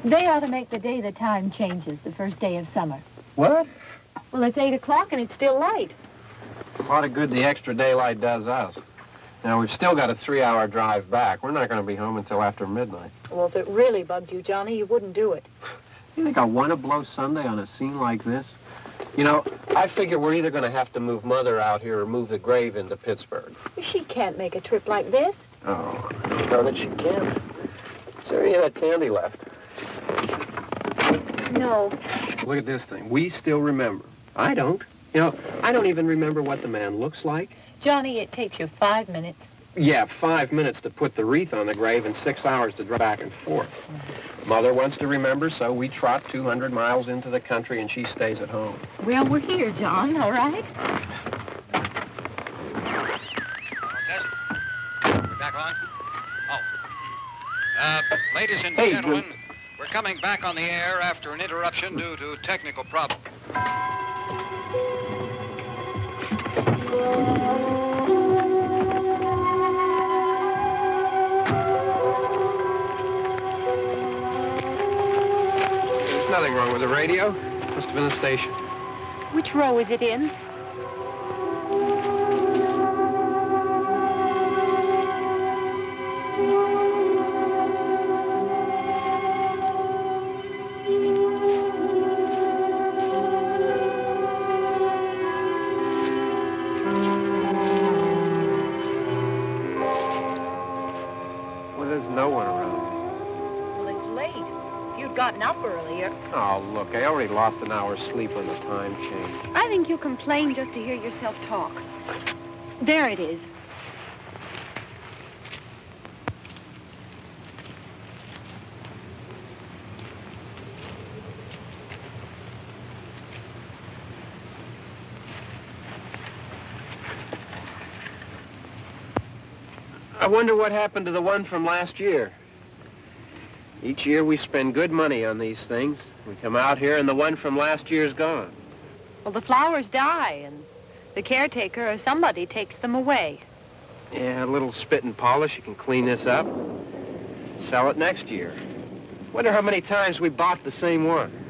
They ought to make the day the time changes, the first day of summer. What? Well, it's 8 o'clock and it's still light. A lot of good the extra daylight does us. Now, we've still got a 3-hour drive back. We're not going to be home until after midnight. Well, if it really bugged you, Johnny, you wouldn't do it. You think I want to blow Sunday on a scene like this? You know, I figure we're either going to have to move Mother out here or move the grave into Pittsburgh. She can't make a trip like this. Oh, I don't know that she can't. Is there any of that candy left? No. Look at this thing. We still remember. I don't. You know, I don't even remember what the man looks like. Johnny, it takes you 5 minutes. Yeah, 5 minutes to put the wreath on the grave and 6 hours to drive back and forth. Mother wants to remember, so we trot 200 miles into the country and she stays at home. Well, we're here, John, all right? Test. We're back on? Oh. Ladies and gentlemen, we're coming back on the air after an interruption due to technical problem. There's nothing wrong with the radio. Must have been the station. Which row is it in? Gotten up earlier. Oh, look, I already lost an hour's sleep on the time change. I think you complain just to hear yourself talk. There it is. I wonder what happened to the one from last year. Each year we spend good money on these things. We come out here and the one from last year's gone. Well, the flowers die and the caretaker or somebody takes them away. Yeah, a little spit and polish. You can clean this up. Sell it next year. Wonder how many times we bought the same one.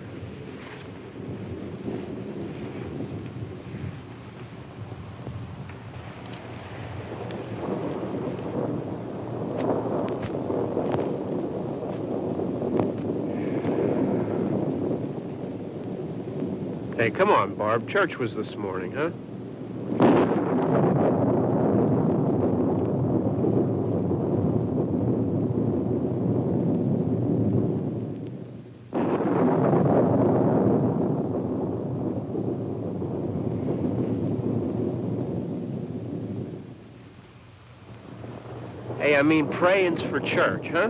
Hey, come on, Barb. Church was this morning, huh? Hey, I mean praying's for church, huh?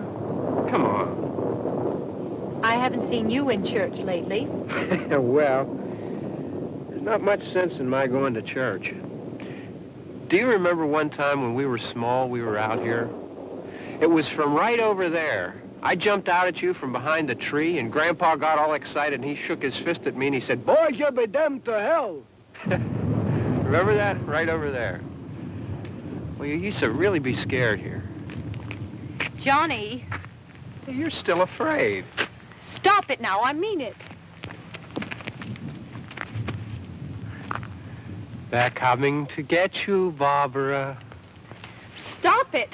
Come on. I haven't seen you in church lately. Well, there's not much sense in my going to church. Do you remember one time when we were small, we were out here? It was from right over there. I jumped out at you from behind the tree, and Grandpa got all excited, and he shook his fist at me, and he said, "Boys, you'll be damned to hell." Remember that? Right over there. Well, you used to really be scared here. Johnny. You're still afraid. Stop it now. I mean it. They're coming to get you, Barbra. Stop it.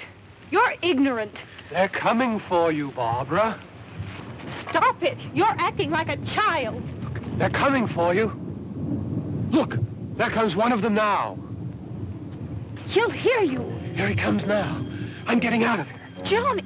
You're ignorant. They're coming for you, Barbra. Stop it. You're acting like a child. They're coming for you. Look, there comes one of them now. He'll hear you. Here he comes now. I'm getting out of here. Johnny.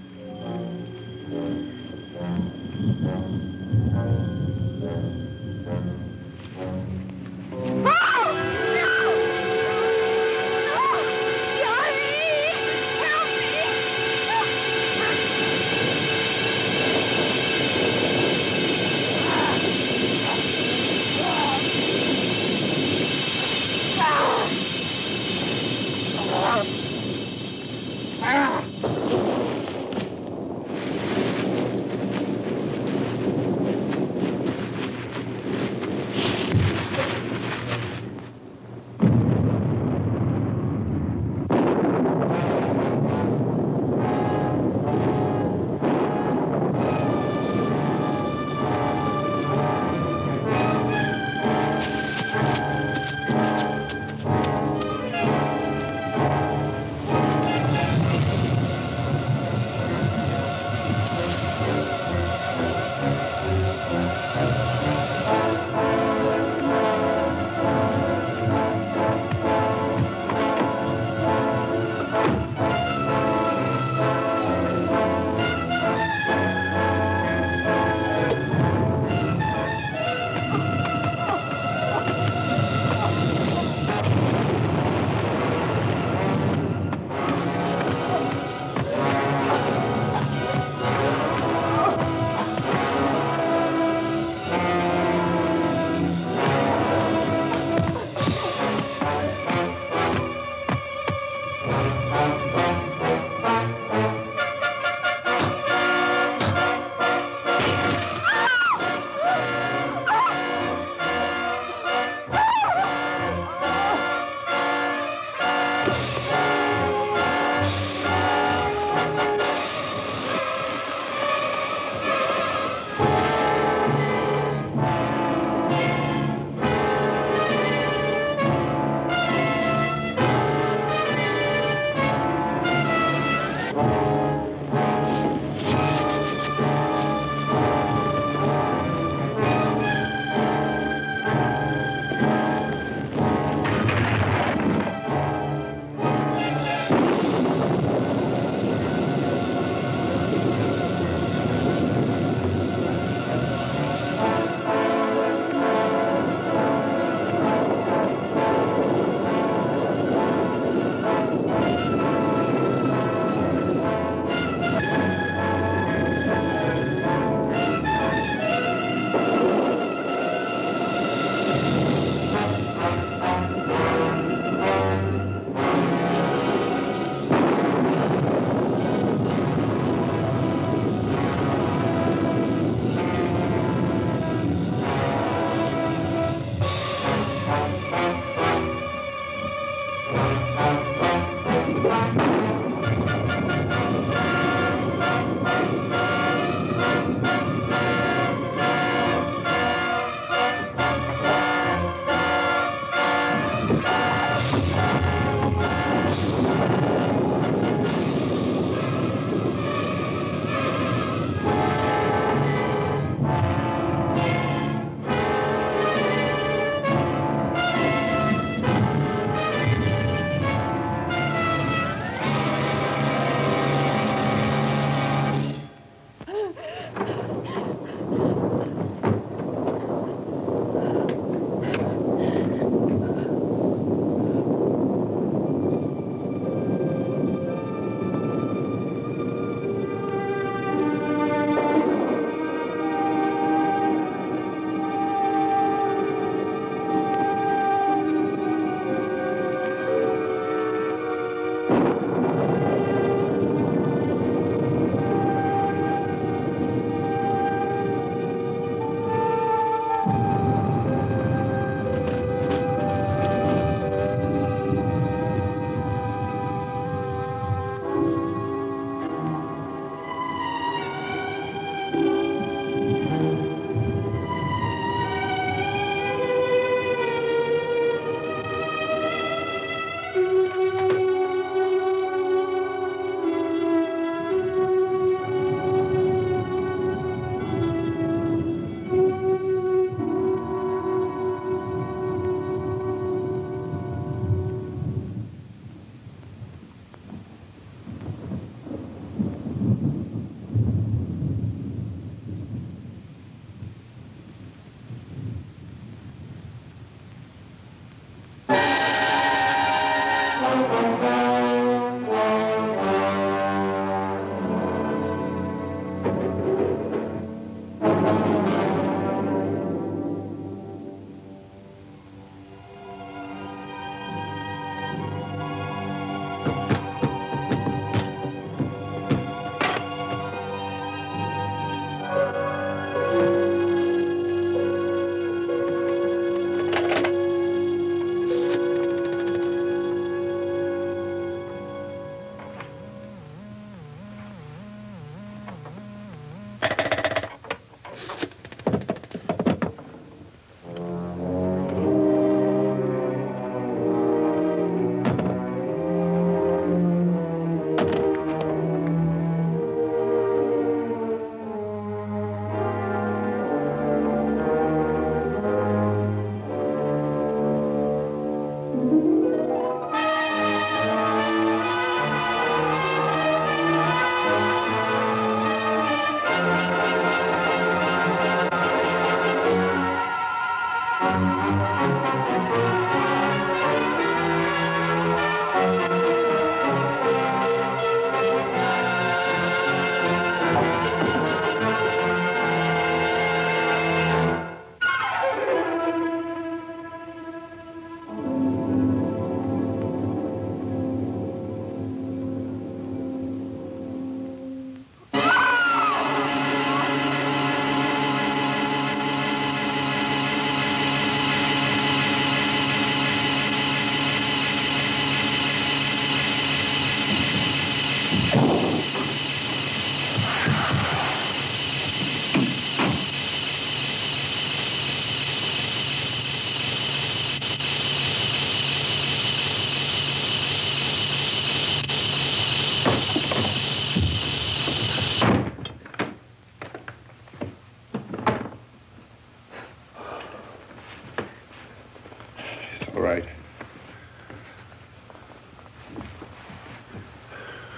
right.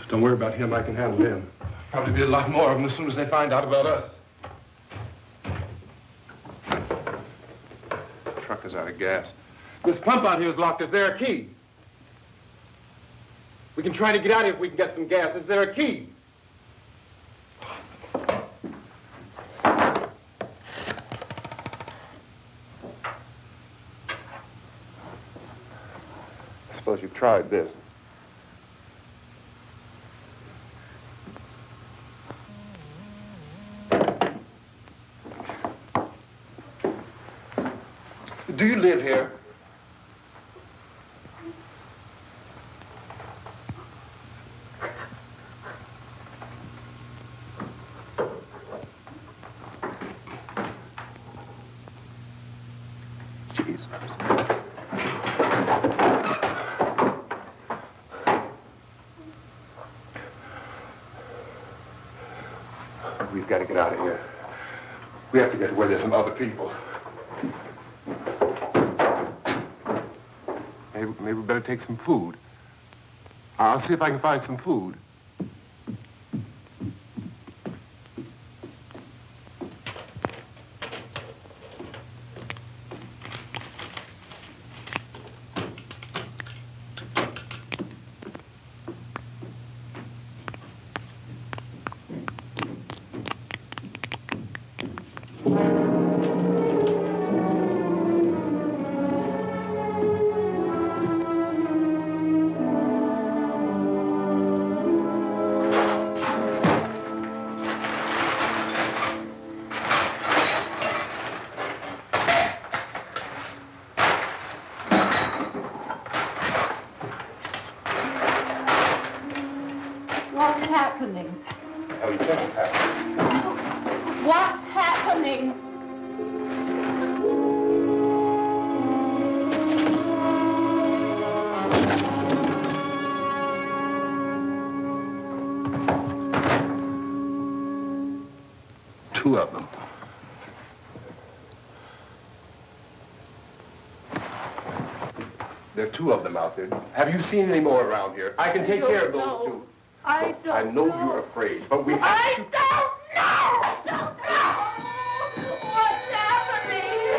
Don't worry about him. I can handle him. Probably be a lot more of them as soon as they find out about us. The truck is out of gas. This pump out here is locked. Is there a key? We can try to get out of here if we can get some gas. Is there a key? I suppose you've tried this. Do you live here? Jesus. We've got to get out of here. We have to get to where there's some other people. Maybe we better take some food. I'll see if I can find some food. Two of them. There are two of them out there. Have you seen any more around here? I can take care of those two. I don't know. I know you're afraid, but we have to... I don't know! What's happening?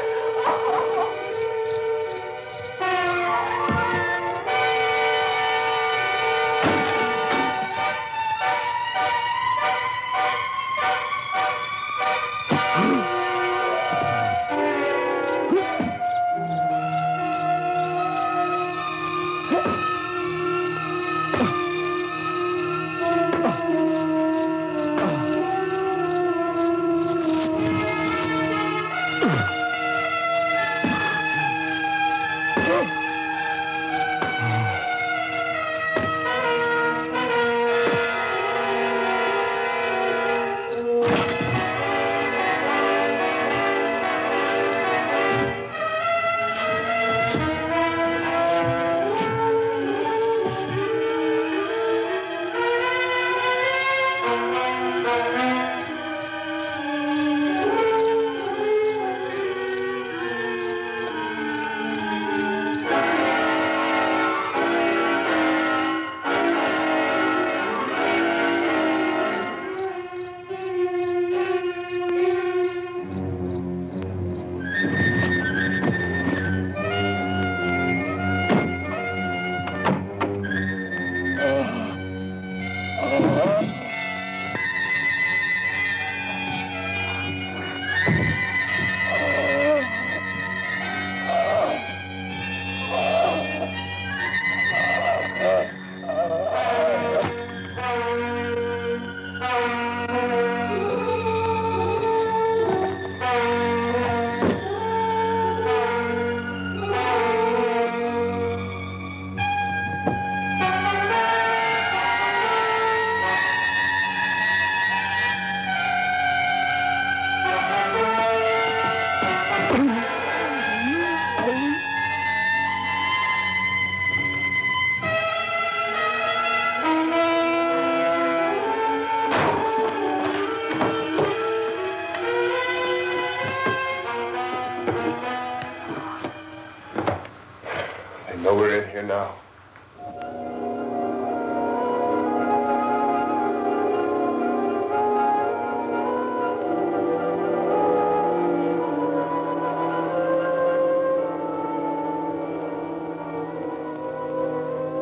here now.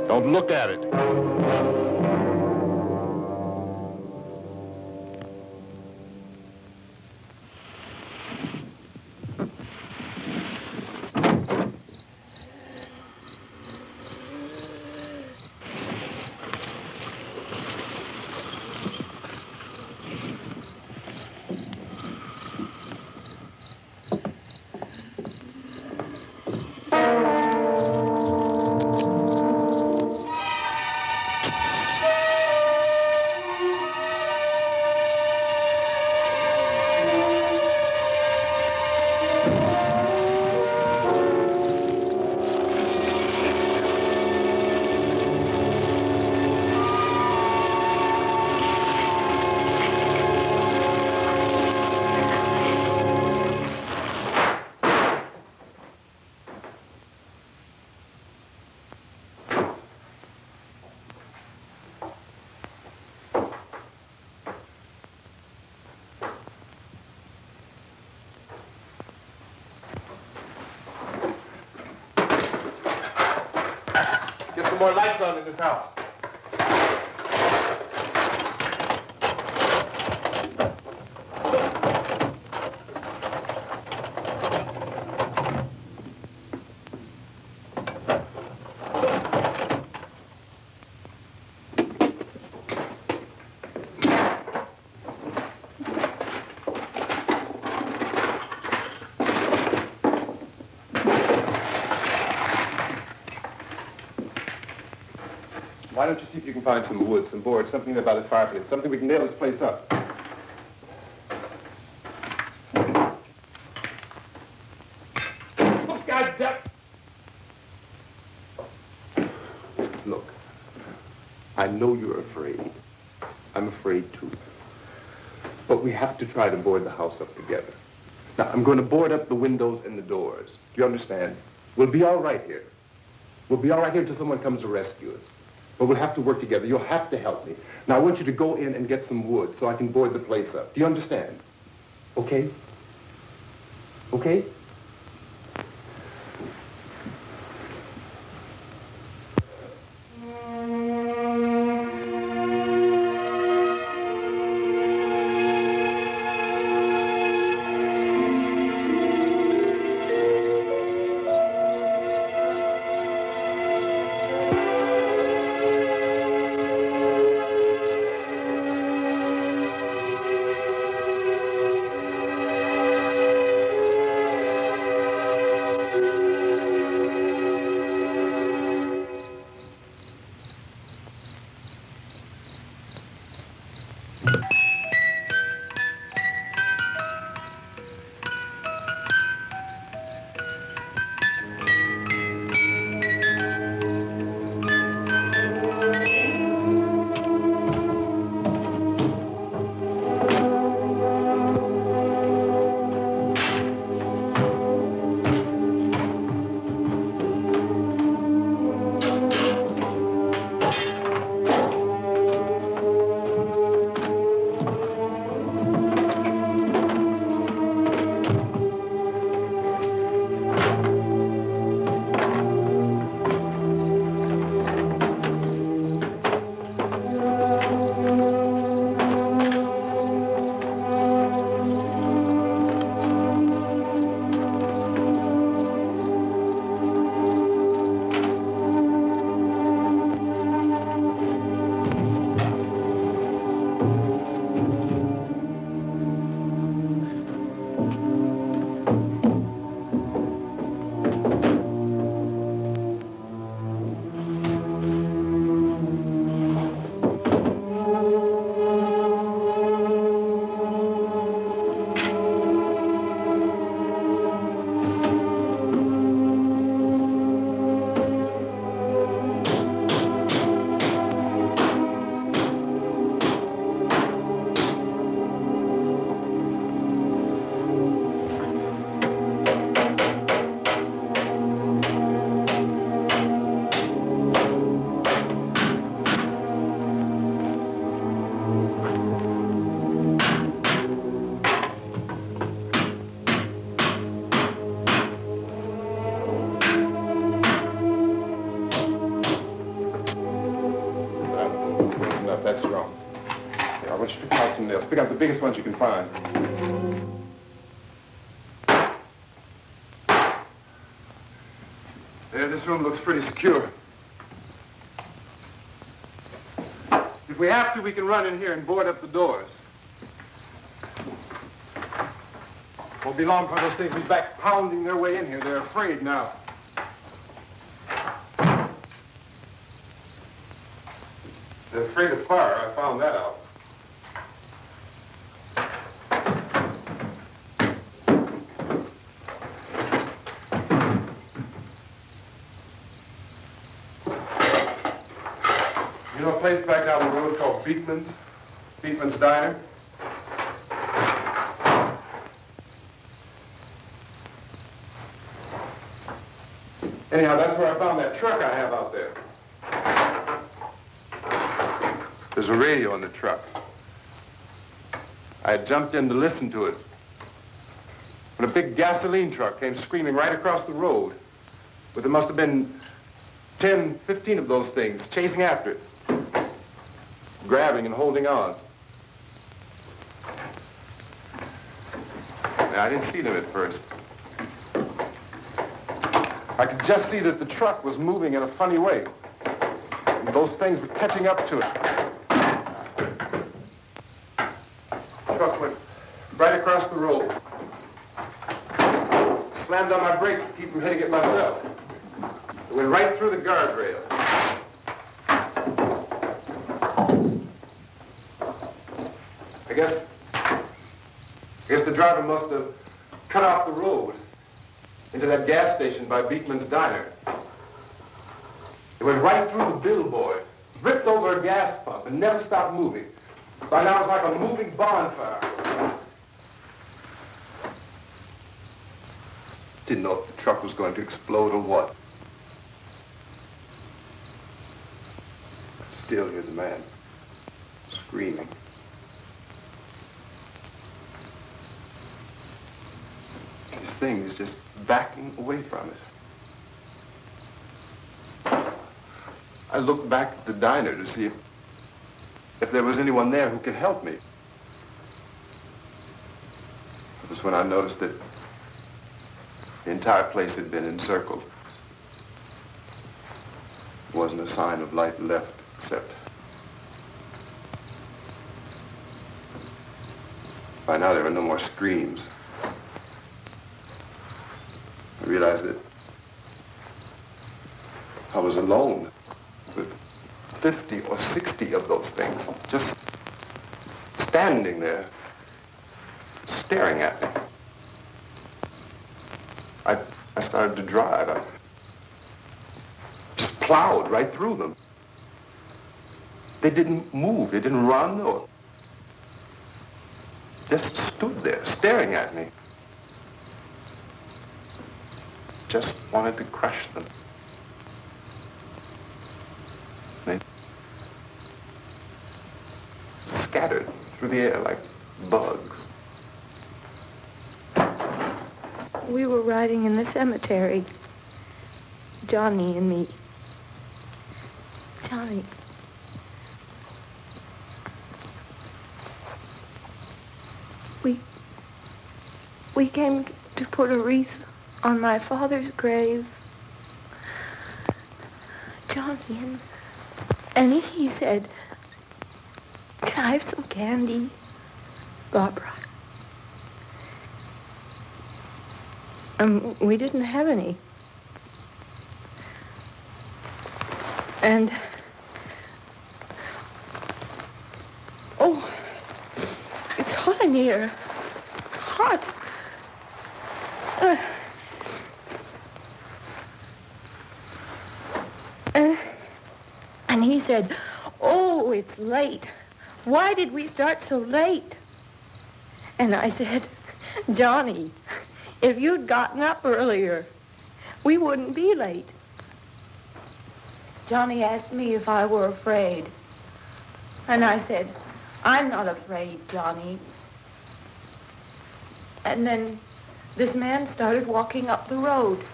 Don't look at it. Get some more lights on in this house. Why don't you see if you can find some wood, some boards, something about a fireplace, something we can nail this place up. Oh, God damn! Look, I know you're afraid. I'm afraid too. But we have to try to board the house up together. Now, I'm going to board up the windows and the doors. Do you understand? We'll be all right here. We'll be all right here until someone comes to rescue us. But we'll have to work together. You'll have to help me. Now, I want you to go in and get some wood so I can board the place up. Do you understand? Okay? Okay? That's wrong. Here, I want you to pick out some nails. Pick out the biggest ones you can find. There, this room looks pretty secure. If we have to, we can run in here and board up the doors. Won't be long for those things to be back pounding their way in here. They're afraid now. They're afraid of fire. I found that out. You know a place back down the road called Beekman's? Beekman's Diner? Anyhow, that's where I found that truck I have out there. There's a radio in the truck. I had jumped in to listen to it when a big gasoline truck came screaming right across the road. But there must have been 10, 15 of those things chasing after it, grabbing and holding on. Now, I didn't see them at first. I could just see that the truck was moving in a funny way. And those things were catching up to it. The truck went right across the road. Slammed on my brakes to keep from hitting it myself. It went right through the guardrail. I guess the driver must have cut off the road into that gas station by Beekman's Diner. It went right through the billboard, ripped over a gas pump, and never stopped moving. By now, it was like a moving bonfire. Didn't know if the truck was going to explode or what. Still hear the man screaming. This thing is just backing away from it. I looked back at the diner to see if there was anyone there who could help me. It was when I noticed that the entire place had been encircled. There wasn't a sign of light left except by now there were no more screams. I realized that I was alone with 50 or 60 of those things, just standing there, staring at me. I started to drive. I just plowed right through them. They didn't move, they didn't run or just stood there, staring at me. Just wanted to crush them. They scattered through the air like bugs. We were riding in the cemetery, Johnny and me. Johnny. We came to put a wreath on my father's grave. Johnny, and he said, "Can I have some candy, Barbra?" And we didn't have any. And, oh, it's hot in here. Hot. And he said, "Oh, it's late. Why did we start so late?" And I said, "Johnny, if you'd gotten up earlier, we wouldn't be late." Johnny asked me if I were afraid. And I said, "I'm not afraid, Johnny." And then this man started walking up the road.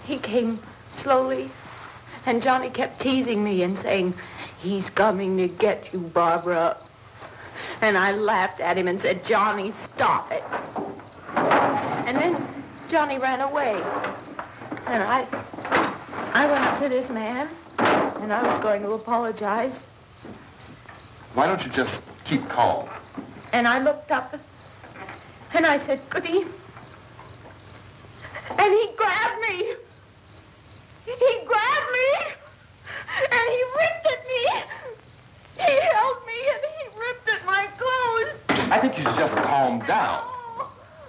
He came slowly, and Johnny kept teasing me and saying, He's coming to get you, Barbara. And I laughed at him and said, Johnny, stop it. And then Johnny ran away. And I went up to this man, and I was going to apologize. Why don't you just keep calm? And I looked up, and I said, Goody. And he grabbed me. He grabbed me, and he ripped at me. He held me, and he ripped at my clothes. I think you should just calm down.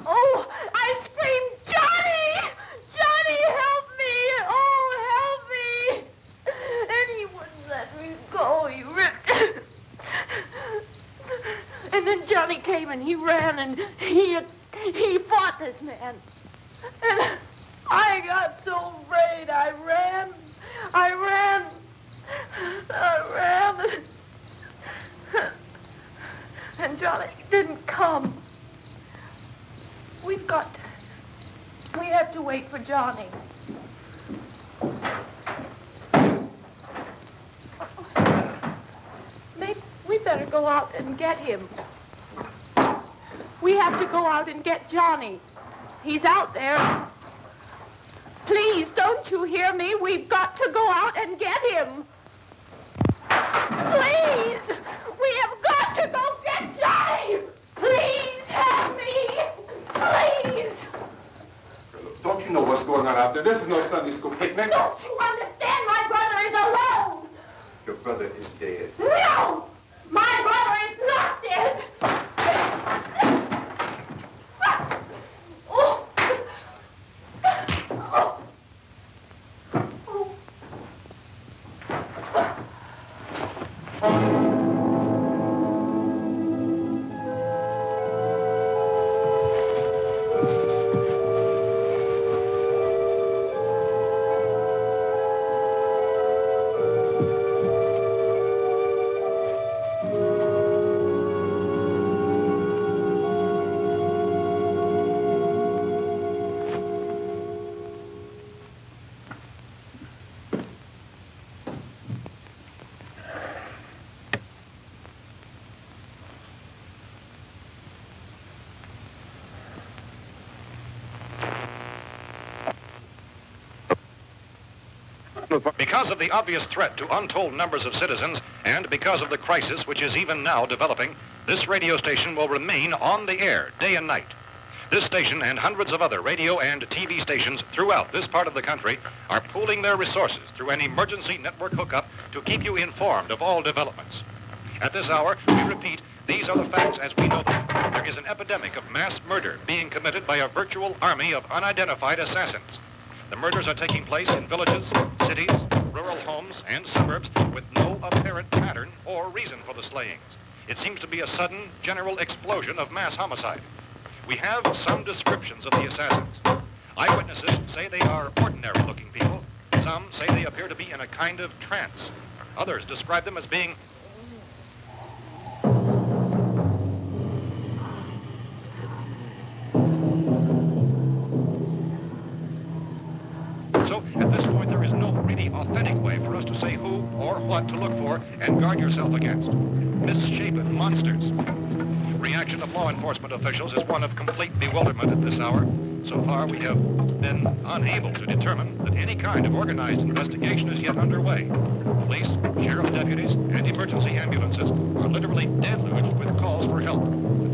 Oh, I screamed, Johnny! Johnny, help me! Oh, help me! And he wouldn't let me go. He ripped. And then Johnny came and he ran and he fought this man. And I got so afraid. I ran. And Johnny didn't come. We have to wait for Johnny. Maybe we better go out and get him. We have to go out and get Johnny. He's out there. Please, don't you hear me? We've got to go out and get him. Please! We have got to go get Johnny! Please help me! Please! Don't you know what's going on out there? This is no Sunday school picnic. Don't you understand? My brother is alone! Your brother is dead. No! My brother is not dead! Oh. Oh. Because of the obvious threat to untold numbers of citizens, and because of the crisis which is even now developing, this radio station will remain on the air day and night. This station and hundreds of other radio and TV stations throughout this part of the country are pooling their resources through an emergency network hookup to keep you informed of all developments. At this hour, we repeat, these are the facts as we know them. There is an epidemic of mass murder being committed by a virtual army of unidentified assassins. The murders are taking place in villages, cities, rural homes, and suburbs with no apparent pattern or reason for the slayings. It seems to be a sudden, general explosion of mass homicide. We have some descriptions of the assassins. Eyewitnesses say they are ordinary-looking people. Some say they appear to be in a kind of trance. Others describe them as being So, at this point, there is no really authentic way for us to say who or what to look for and guard yourself against. Misshapen monsters. Reaction of law enforcement officials is one of complete bewilderment at this hour. So far, we have been unable to determine that any kind of organized investigation is yet underway. Police, sheriff's deputies, and emergency ambulances are literally deluged with calls for help.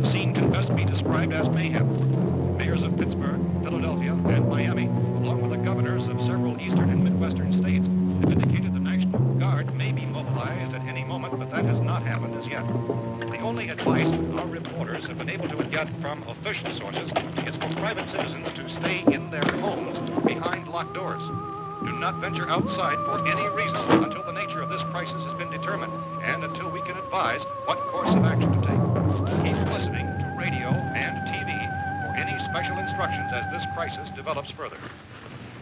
The scene can best be described as mayhem. Mayors of Pittsburgh, Philadelphia, and Miami, along with the governors of several eastern and midwestern states, have indicated the National Guard may be mobilized at any moment, but that has not happened as yet. The only advice our reporters have been able to get from official sources is for private citizens to stay in their homes behind locked doors. Do not venture outside for any reason until the nature of this crisis has been determined and until we can advise what course of action to take. Keep listening to radio and TV for any special instructions as this crisis develops further.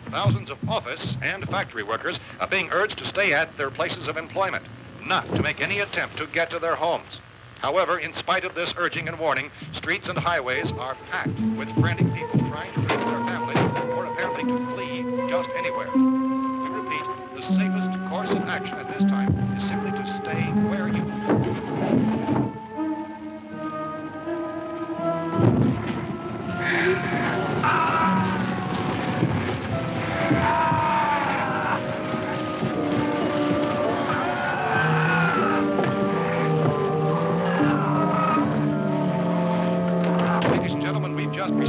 Thousands of office and factory workers are being urged to stay at their places of employment, not to make any attempt to get to their homes. However, in spite of this urging and warning, streets and highways are packed with frantic people trying to reach their families or apparently to flee just anywhere. We repeat, the safest course of action at this time is simply to stay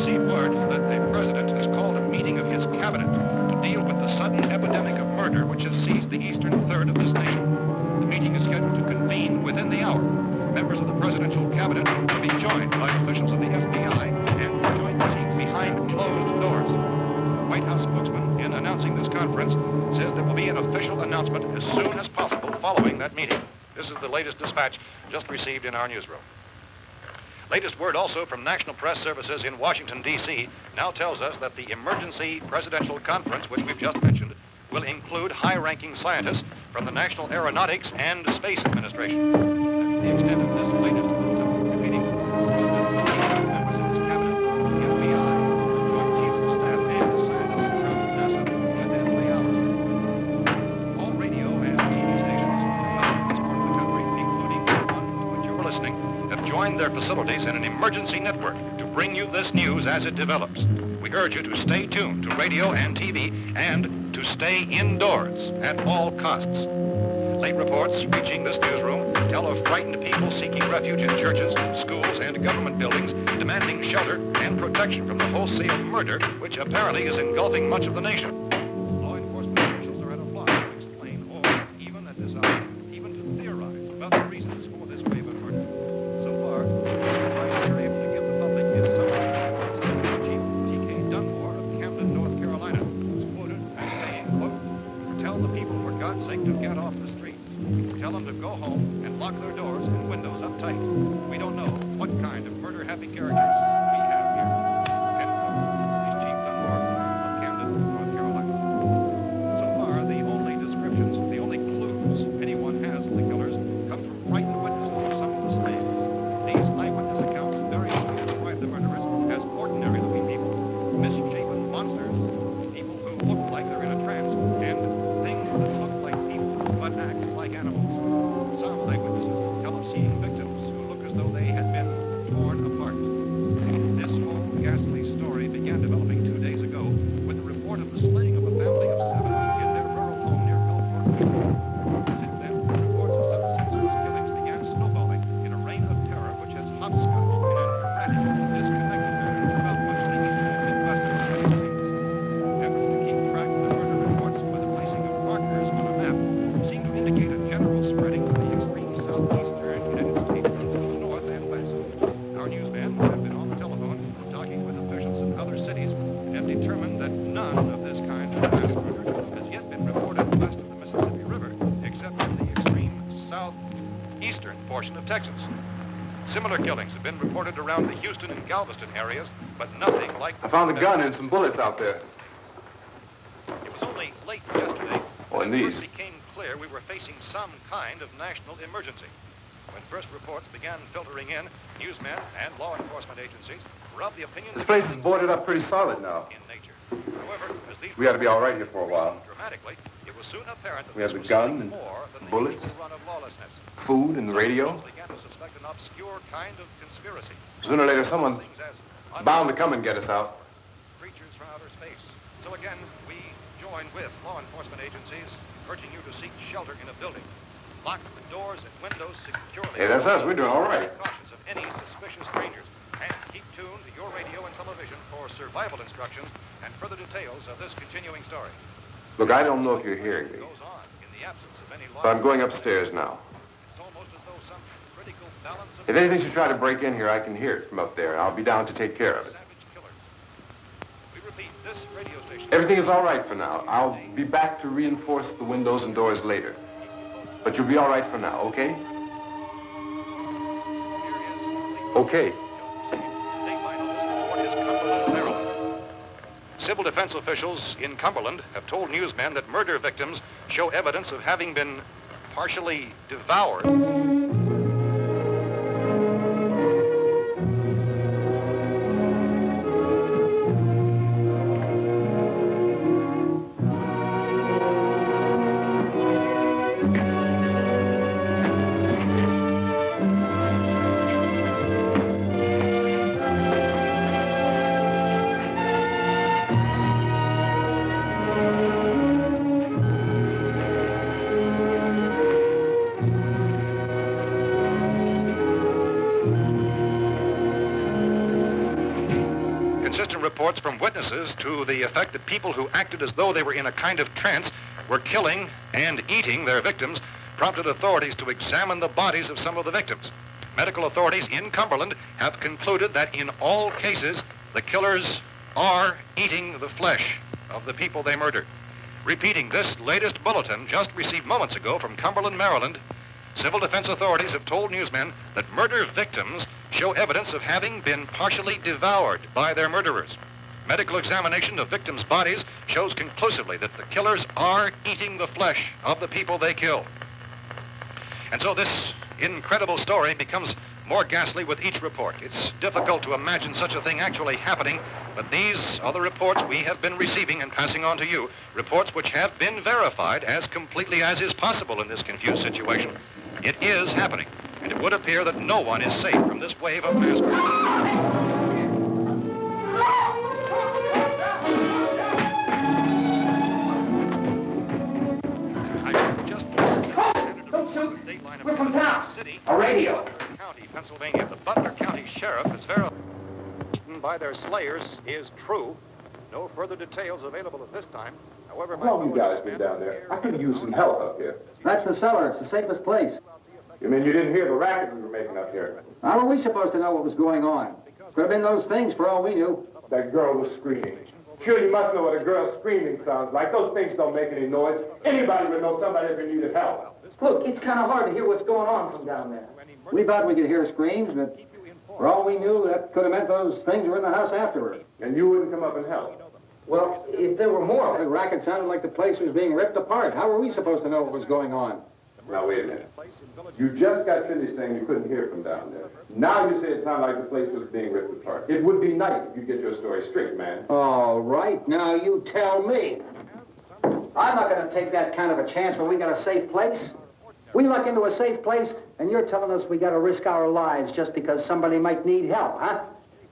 received word that the president has called a meeting of his cabinet to deal with the sudden epidemic of murder which has seized the eastern third of this nation. The meeting is scheduled to convene within the hour. Members of the presidential cabinet will be joined by officials of the FBI and joint teams behind closed doors. The White House spokesman, in announcing this conference, says there will be an official announcement as soon as possible following that meeting. This is the latest dispatch just received in our newsroom. Latest word also from National Press Services in Washington, D.C. now tells us that the emergency presidential conference, which we've just mentioned, will include high-ranking scientists from the National Aeronautics and Space Administration. That's the extent of this latest bulletin meeting. Members of his cabinet, the FBI, the Joint Chiefs of Staff, and scientists from NASA within the hour. All radio and TV stations throughout this part of the country, including the one to which you're listening, have joined their facilities in an emergency network to bring you this news as it develops. We urge you to stay tuned to radio and TV and to stay indoors at all costs. Late reports reaching this newsroom tell of frightened people seeking refuge in churches, schools, and government buildings, demanding shelter and protection from the wholesale murder which apparently is engulfing much of the nation. Law enforcement officials are at a loss to explain or, even at this hour, even to theorize about the reasons for this wave of murder. So far, the advice we're able to give the public is summary reports of Chief T.K. Dunmore of Camden, North Carolina, who's quoted as saying, quote, "Tell the people, for God's sake, to get off the streets. Tell them to go home and lock their doors and windows up tight. We don't know what kind of murder-happy characters we have here." End quote. He's Chief Dunmore of Camden, North Carolina. So far, the only descriptions, the only clues anyone has of the killers come from frightened witnesses of some of the slaves. These eyewitness accounts variously describe the murderers as ordinary-looking people, misshapen monsters, people who look like they're in a trance, and things that look like people but act like animals. Some eyewitnesses tell of seeing victims who look as though they had been torn apart. This whole ghastly story began developing 2 days ago with the report of the slaying of a family of 7 in their rural home near Gulfport. Since then, reports of such senseless killings began snowballing in a reign of terror which has hopscotched in an erratic, disconnected manner throughout much of the eastern Midwestern United States. Efforts to keep track of the murder reports by the placing of markers on a map seem to indicate a general spreading of the extreme southeastern United States to the north and west. Our newsmen have been on the telephone talking with officials in other cities and have determined that none of this kind of mass murder has yet been reported west of the Mississippi River, except in the extreme southeastern portion of Texas. Similar killings have been reported around the Houston and Galveston areas, but nothing like I found a gun and some bullets out there. It was only late yesterday Oh, and when it these. first became clear we were facing some kind of national emergency. When first reports began filtering in, newsmen and law enforcement agencies were of the opinion This place is boarded up pretty solid now. in nature. However, as these We ought to be all right here for a while. dramatically, it was soon apparent that We have this the was gun something and more than bullets. the usual run of lawlessness. Food and the radio. Some began to suspect an obscure kind of conspiracy. Sooner or later, someone Things as bound to come and get us out. creatures from outer space. So again, we join with law enforcement agencies, urging you to seek shelter in a building. Lock the doors and windows securely. Hey, that's us. We're doing all right. Cautious of any suspicious strangers. And keep tuned to your radio and television for survival instructions and further details of this continuing story. Look, I don't know if you're hearing me, Goes on in the absence of any law. but I'm going upstairs now. It's almost as though some critical balance of If anything should try to break in here, I can hear it from up there. I'll be down to take care of it. savage killers. We repeat, this radio station. Everything is all right for now. I'll be back to reinforce the windows and doors later. But you'll be all right for now, okay? Okay. Civil defense officials in Cumberland have told newsmen that murder victims show evidence of having been partially devoured. inconsistent reports from witnesses to the effect that people who acted as though they were in a kind of trance were killing and eating their victims prompted authorities to examine the bodies of some of the victims. Medical authorities in Cumberland have concluded that in all cases, the killers are eating the flesh of the people they murdered. Repeating this latest bulletin just received moments ago from Cumberland, Maryland, civil defense authorities have told newsmen that murder victims show evidence of having been partially devoured by their murderers. Medical examination of victims' bodies shows conclusively that the killers are eating the flesh of the people they kill. And so this incredible story becomes more ghastly with each report. It's difficult to imagine such a thing actually happening, but these are the reports we have been receiving and passing on to you, reports which have been verified as completely as is possible in this confused situation. It is happening, and it would appear that no one is safe from this wave of mass murder. We're from town. A radio. County, Pennsylvania. The Butler County Sheriff is verified by their slayers is true. No further details available at this time. However, How long you guys been down there? I could use some help up here. That's the cellar. It's the safest place. You mean you didn't hear the racket we were making up here? How were we supposed to know what was going on? Could have been those things for all we knew. That girl was screaming. Sure, you must know what a girl screaming sounds like. Those things don't make any noise. Anybody would know somebody ever needed help. Look, it's kind of hard to hear what's going on from down there. We thought we could hear screams, but for all we knew, that could have meant those things were in the house afterward. And you wouldn't come up and help? Well, if there were more... The racket sounded like the place was being ripped apart. How were we supposed to know what was going on? Now, wait a minute. You just got finished saying you couldn't hear from down there. Now you say it sounded like the place was being ripped apart. It would be nice if you get your story straight, man. All right, now you tell me. I'm not going to take that kind of a chance when we got a safe place. We luck into a safe place, and you're telling us we got to risk our lives just because somebody might need help, huh?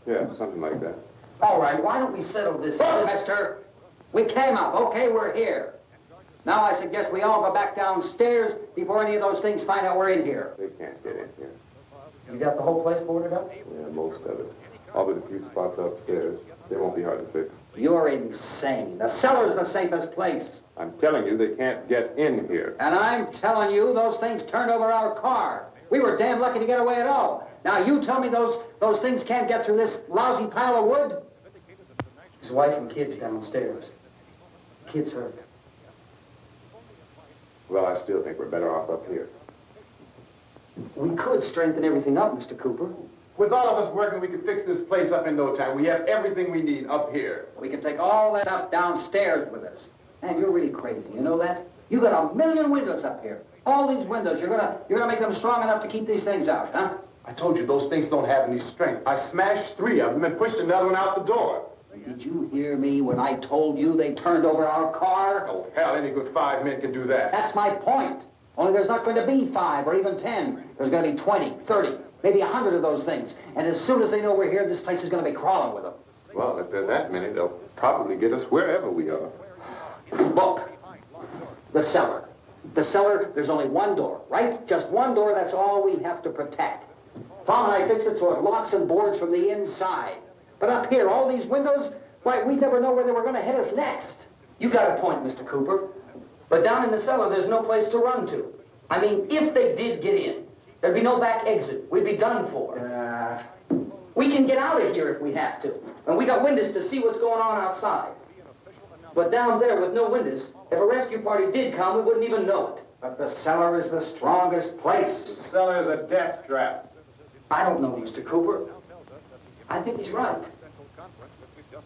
Yeah, something like that. All right, why don't we settle this? Look, mister, we came up. Okay, we're here. Now I suggest we all go back downstairs before any of those things find out we're in here. They can't get in here. You got the whole place boarded up? Yeah, most of it. All but a few spots upstairs. They won't be hard to fix. You're insane. The cellar's the safest place. I'm telling you, they can't get in here. And I'm telling you, those things turned over our car. We were damn lucky to get away at all. Now you tell me those things can't get through this lousy pile of wood? His wife and kids downstairs. Kids hurt. Well, I still think we're better off up here. We could strengthen everything up, Mr. Cooper. With all of us working, we could fix this place up in no time. We have everything we need up here. We can take all that stuff downstairs with us. Man, you're really crazy. You know that? You got 1 million windows up here. All these windows, you're gonna make them strong enough to keep these things out, huh? I told you, those things don't have any strength. I smashed 3 of them and pushed another one out the door. Did you hear me when I told you they turned over our car? Oh, hell, any good 5 men can do that. That's my point. Only there's not going to be 5 or even 10. There's going to be 20, 30, maybe 100 of those things. And as soon as they know we're here, this place is going to be crawling with them. Well, if there are that many, they'll probably get us wherever we are. Look, the cellar. The cellar, there's only one door, right? Just one door, that's all we have to protect. Tom and I fixed it so it locks and boards from the inside. But up here, all these windows, why, we'd never know where they were going to hit us next. You got a point, Mr. Cooper. But down in the cellar, there's no place to run to. I mean, if they did get in, there'd be no back exit. We'd be done for. We can get out of here if we have to. And we got windows to see what's going on outside. But down there with no windows, if a rescue party did come, we wouldn't even know it. But the cellar is the strongest place. The cellar is a death trap. I don't know, Mr. Cooper. I think he's right.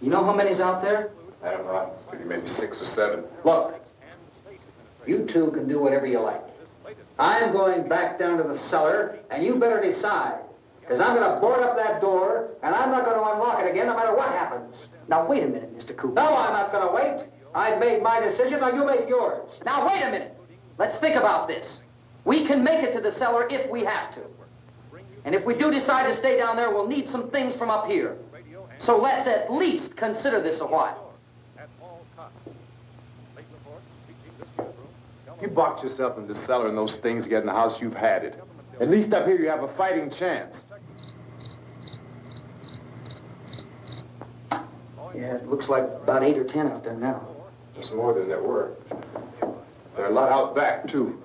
You know how many's out there? I don't know. Maybe 6 or 7. Look, you two can do whatever you like. I'm going back down to the cellar, and you better decide. Because I'm going to board up that door, and I'm not going to unlock it again no matter what happens. Now, wait a minute, Mr. Cooper. No, I'm not going to wait. I've made my decision, now you make yours. Now, wait a minute. Let's think about this. We can make it to the cellar if we have to. And if we do decide to stay down there, we'll need some things from up here. So let's at least consider this a while. You box yourself in the cellar and those things get in the house, you've had it. At least up here you have a fighting chance. Yeah, it looks like about 8 or 10 out there now. It's more than there were. There are a lot out back, too.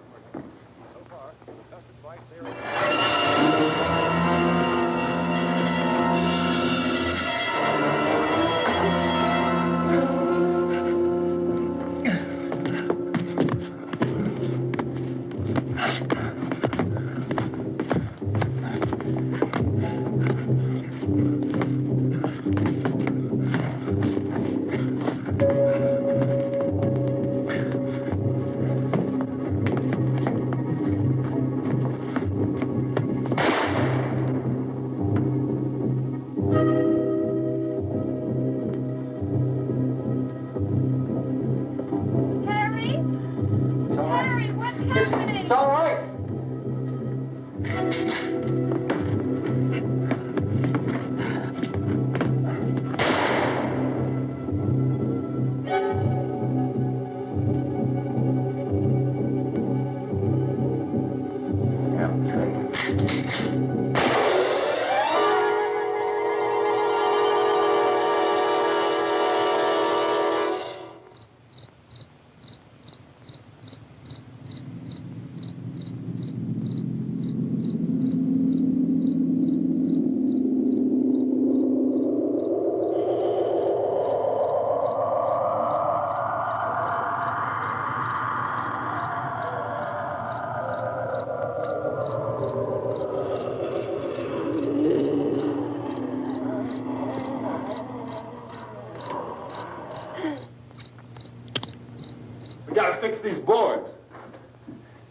Fix these boards.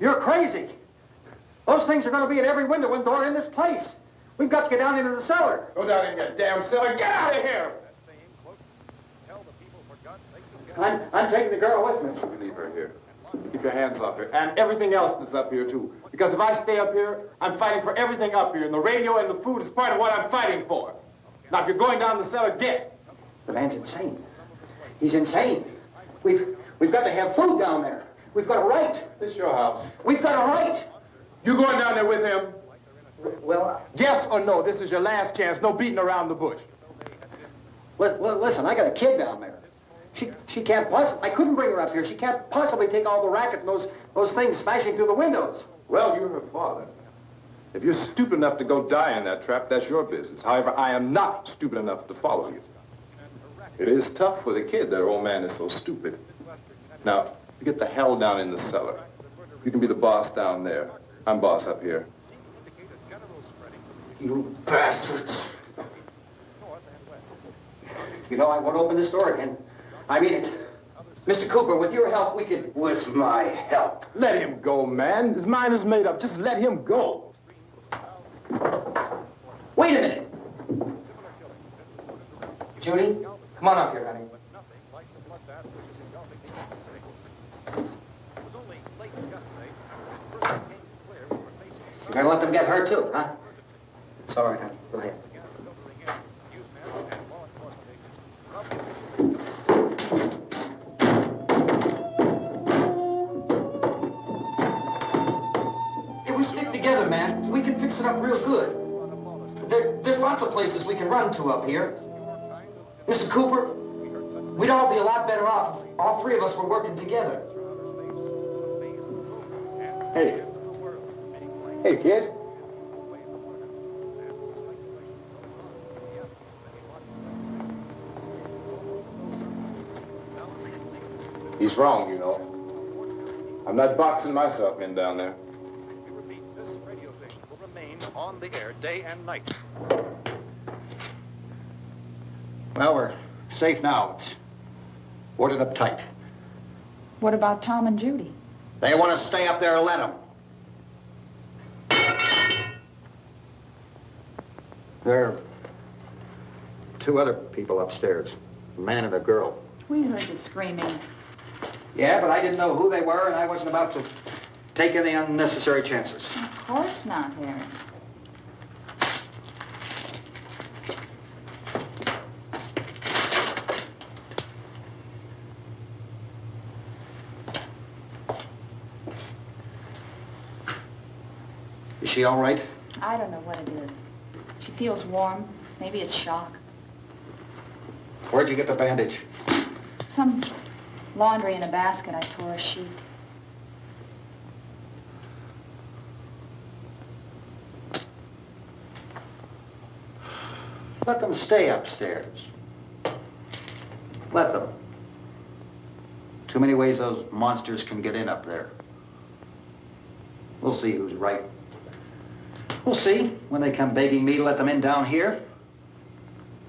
You're crazy. Those things are going to be at every window and door in this place. We've got to get down into the cellar. Go down in that damn cellar. Get out of here! I'm taking the girl with me. You leave her here. Keep your hands off her. And everything else that's up here, too. Because if I stay up here, I'm fighting for everything up here. And the radio and the food is part of what I'm fighting for. Now, if you're going down the cellar, get. The man's insane. He's insane. We've got to have food down there. We've got a right. This is your house. We've got a right. You going down there with him? Well, yes or no? This is your last chance. No beating around the bush. Listen, I got a kid down there. She can't possibly. I couldn't bring her up here. She can't possibly take all the racket and those things smashing through the windows. Well, you're her father. If you're stupid enough to go die in that trap, that's your business. However, I am not stupid enough to follow you. It is tough for the kid that her old man is so stupid. Now, you get the hell down in the cellar. You can be the boss down there. I'm boss up here. You bastards. You know, I won't open this door again. I mean it. Mr. Cooper, with your help, we could... With my help. Let him go, man. His mind is made up. Just let him go. Wait a minute. Judy, come on up here, honey. You're gonna let them get hurt too, huh? It's all right, honey. Go ahead. If we stick together, man, we can fix it up real good. There's lots of places we can run to up here. Mr. Cooper, we'd all be a lot better off if all three of us were working together. Hey. Hey, kid. He's wrong, you know. I'm not boxing myself in down there. We repeat, this radio station will remain on the air day and night. Well, we're safe now. It's boarded up tight. What about Tom and Judy? They want to stay up there, let them. There are two other people upstairs, a man and a girl. We heard the screaming. Yeah, but I didn't know who they were, and I wasn't about to take any unnecessary chances. Of course not, Harry. Is she all right? I don't know what it is. She feels warm. Maybe it's shock. Where'd you get the bandage? Some laundry in a basket. I tore a sheet. Let them stay upstairs. Let them. Too many ways those monsters can get in up there. We'll see who's right. We'll see when they come begging me to let them in down here.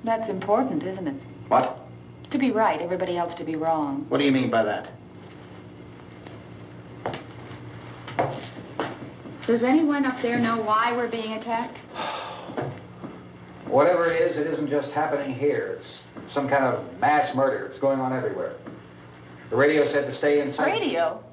That's important, isn't it? What? To be right, everybody else to be wrong. What do you mean by that? Does anyone up there know why we're being attacked? Whatever it isn't just happening here. It's some kind of mass murder. It's going on everywhere. The radio said to stay inside. Radio?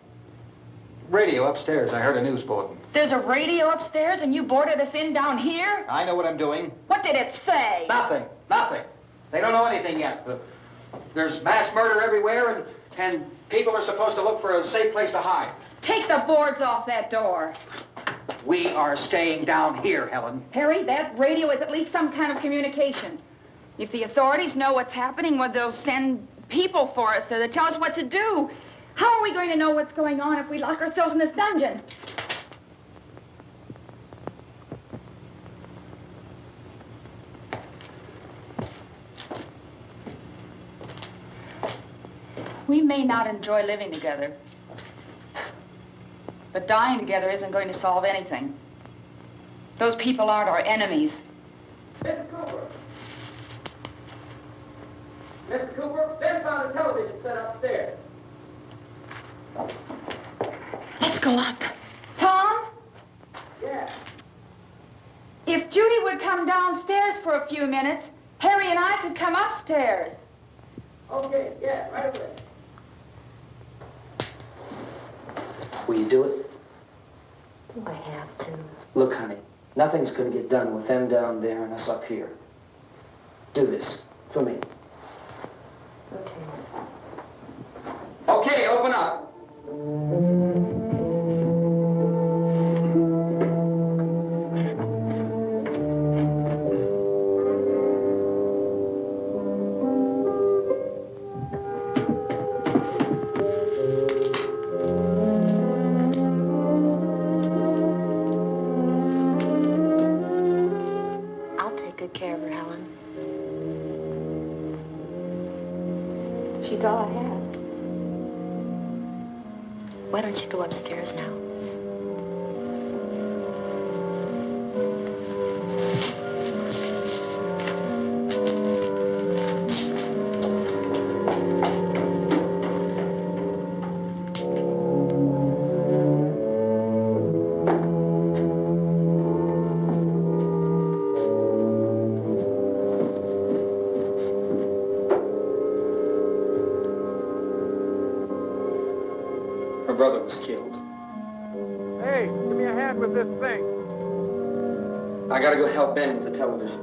Radio upstairs. I heard a news bulletin. There's a radio upstairs and you boarded us in down here? I know what I'm doing. What did it say? Nothing. Nothing. They don't know anything yet. There's mass murder everywhere, and people are supposed to look for a safe place to hide. Take the boards off that door. We are staying down here, Helen. Harry, that radio is at least some kind of communication. If the authorities know what's happening, well, they'll send people for us to tell us what to do. How are we going to know what's going on if we lock ourselves in this dungeon? We may not enjoy living together, but dying together isn't going to solve anything. Those people aren't our enemies. Mr. Cooper! Mr. Cooper, Ben found a television set upstairs. Let's go up. Tom? Yeah. If Judy would come downstairs for a few minutes, Harry and I could come upstairs. Okay, yeah, right away. Will you do it? Do I have to? Look, honey, nothing's going to get done with them down there and us up here. Do this for me. Okay. Okay, open up. I'll take good care of her, Helen. She's all I have. Why don't you go upstairs now? Her brother was killed. Hey, give me a hand with this thing. I gotta go help Ben with the television.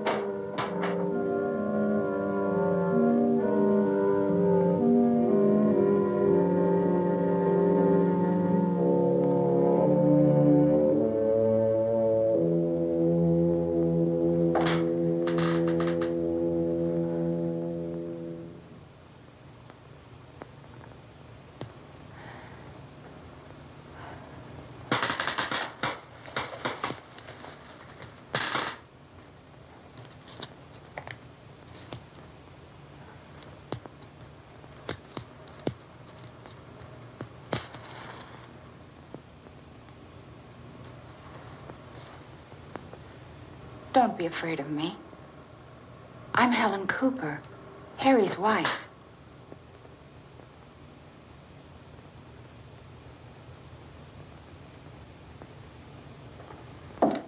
Don't be afraid of me. I'm Helen Cooper, Harry's wife.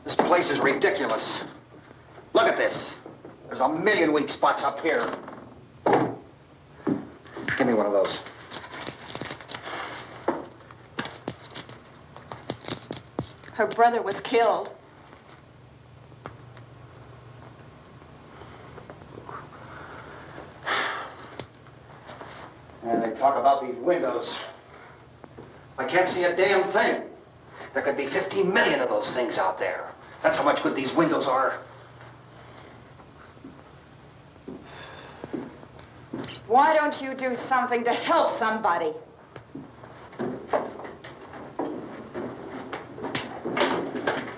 This place is ridiculous. Look at this. There's a million weak spots up here. Give me one of those. Her brother was killed. And they talk about these windows. I can't see a damn thing. There could be 15 million of those things out there. That's how much good these windows are. Why don't you do something to help somebody?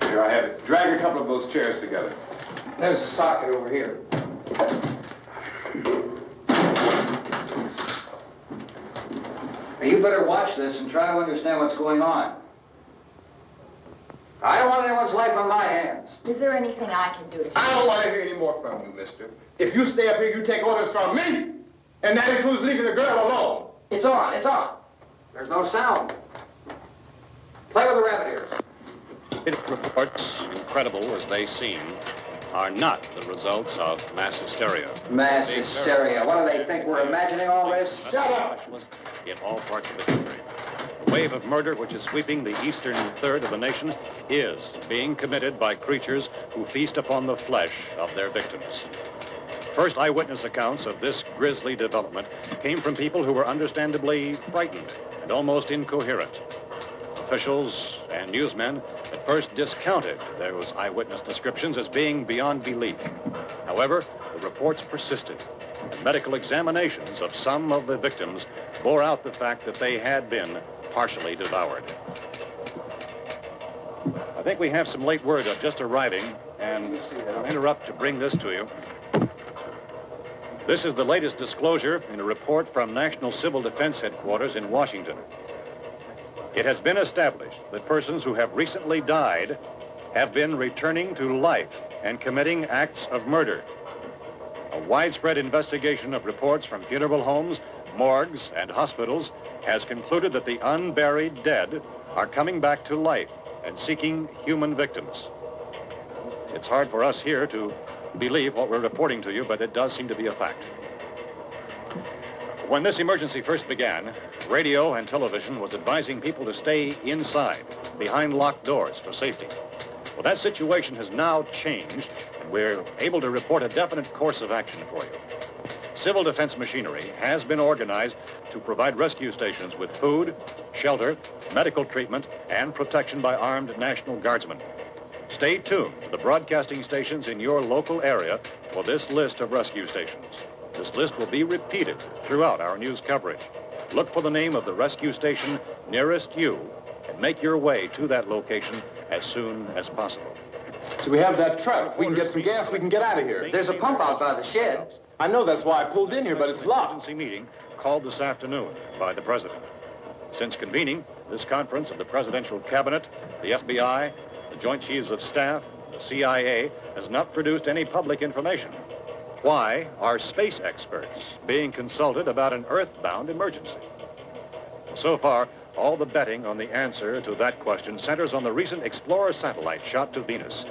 Here, I have it. Drag a couple of those chairs together. There's a socket over here. You better watch this and try to understand what's going on. I don't want anyone's life on my hands. Is there anything I can do to help? I don't want to hear any more from you, mister. If you stay up here, you take orders from me. And that includes leaving the girl alone. It's on, it's on. There's no sound. Play with the rabbit ears. Reports, incredible as they seem, are not the results of mass hysteria. Mass hysteria. What do they think? We're imagining all this? Shut up! In all parts of the country. The wave of murder which is sweeping the eastern third of the nation is being committed by creatures who feast upon the flesh of their victims. First eyewitness accounts of this grisly development came from people who were understandably frightened and almost incoherent. Officials and newsmen at first discounted those eyewitness descriptions as being beyond belief. However, the reports persisted, and medical examinations of some of the victims bore out the fact that they had been partially devoured. I think we have some late word just arriving, and I'll interrupt to bring this to you. This is the latest disclosure in a report from National Civil Defense Headquarters in Washington. It has been established that persons who have recently died have been returning to life and committing acts of murder. A widespread investigation of reports from funeral homes, morgues, and hospitals has concluded that the unburied dead are coming back to life and seeking human victims. It's hard for us here to believe what we're reporting to you, but it does seem to be a fact. When this emergency first began, radio and television was advising people to stay inside, behind locked doors for safety. Well, that situation has now changed, and we're able to report a definite course of action for you. Civil defense machinery has been organized to provide rescue stations with food, shelter, medical treatment, and protection by armed National Guardsmen. Stay tuned to the broadcasting stations in your local area for this list of rescue stations. This list will be repeated throughout our news coverage. Look for the name of the rescue station nearest you and make your way to that location as soon as possible. So we have that truck. If we can get some gas, we can get out of here. There's a pump out by the shed. I know, that's why I pulled in here, but it's locked. Emergency meeting called this afternoon by the president. Since convening this conference of the presidential cabinet, the FBI, the Joint Chiefs of Staff, the CIA has not produced any public information. Why are space experts being consulted about an Earth-bound emergency? So far, all the betting on the answer to that question centers on the recent Explorer satellite shot to Venus.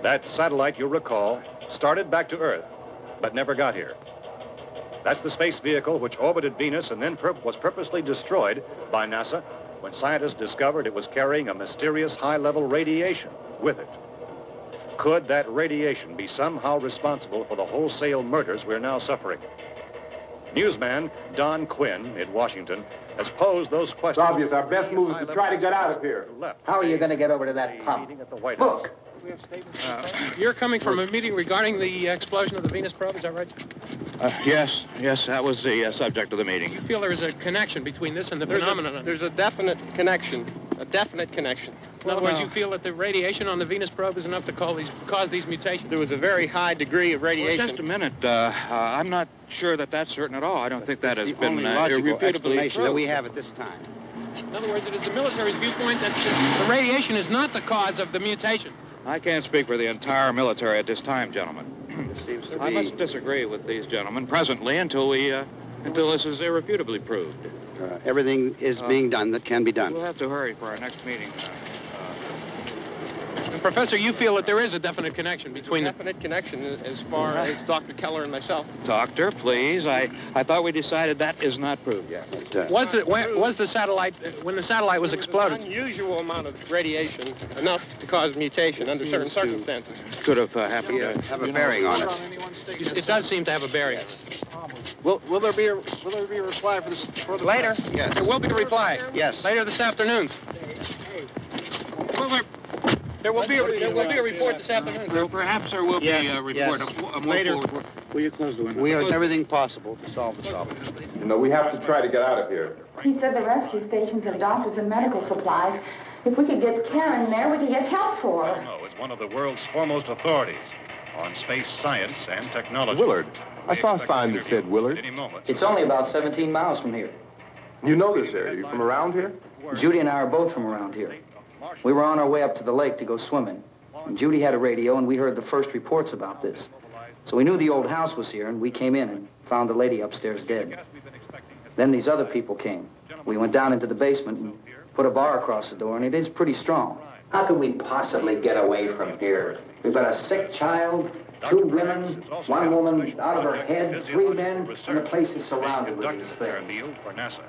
That satellite, you'll recall, started back to Earth, but never got here. That's the space vehicle which orbited Venus and then was purposely destroyed by NASA when scientists discovered it was carrying a mysterious high-level radiation with it. Could that radiation be somehow responsible for the wholesale murders we're now suffering? Newsman Don Quinn in Washington has posed those questions. It's obvious our best move is to try to get out of here. How are you going to get over to that pump? Look! You're coming from a meeting regarding the explosion of the Venus probe, is that right? Yes, that was the subject of the meeting. You feel there is a connection between this and the phenomenon? There's a definite connection. In other words, you feel that the radiation on the Venus probe is enough to cause these mutations? There was a very high degree of radiation. Well, just a minute. I'm not sure that that's certain at all. I don't think that has been irrefutably explanation that we have at this time. In other words, it is the military's viewpoint that the radiation is not the cause of the mutation. I can't speak for the entire military at this time, gentlemen. This seems to I be... must disagree with these gentlemen presently until this is irrefutably proved. Everything is being done that can be done. We'll have to hurry for our next meeting. And Professor, you feel that there is a definite connection between Definite connection as far as Dr. Keller and myself. Doctor, please. I thought we decided that is not proved yet. Was the satellite, when the satellite was exploded? An unusual amount of radiation, enough to cause mutation under certain circumstances. Could have happened. Have a bearing on it. It does seem to have a bearing. Will there be a reply for the Later? Yes. There will be a reply. Yes. Later this afternoon. There will be a report this afternoon. Perhaps there will be a report. A more Later. full report. Will you close the window? We are everything possible to solve the problem. You know, we have to try to get out of here. He said the rescue stations have doctors and medical supplies. If we could get care in there, we could get help for her. No, it's one of the world's foremost authorities on space science and technology. Willard. I saw a sign that said Willard. Any moment. It's only about 17 miles from here. You know this area. You from around here? Judy and I are both from around here. We were on our way up to the lake to go swimming. And Judy had a radio, and we heard the first reports about this. So we knew the old house was here, and we came in and found the lady upstairs dead. Then these other people came. We went down into the basement and put a bar across the door, and it is pretty strong. How could we possibly get away from here? We've got a sick child, 2 women, 1 woman out of her head, 3 men, and the place is surrounded with these things. For NASA.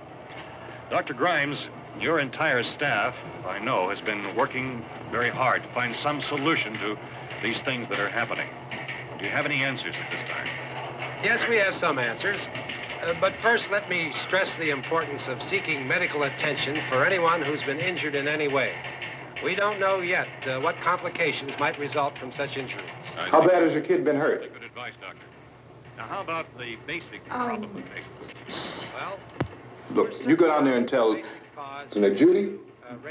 Dr. Grimes, your entire staff, I know, has been working very hard to find some solution to these things that are happening. Do you have any answers at this time? Yes, we have some answers. But first, let me stress the importance of seeking medical attention for anyone who's been injured in any way. We don't know yet what complications might result from such injuries. How bad has your kid been hurt? Good advice, Doctor. Now, how about the basic problem of patients? Well, Look, you go down there and tell, Judy?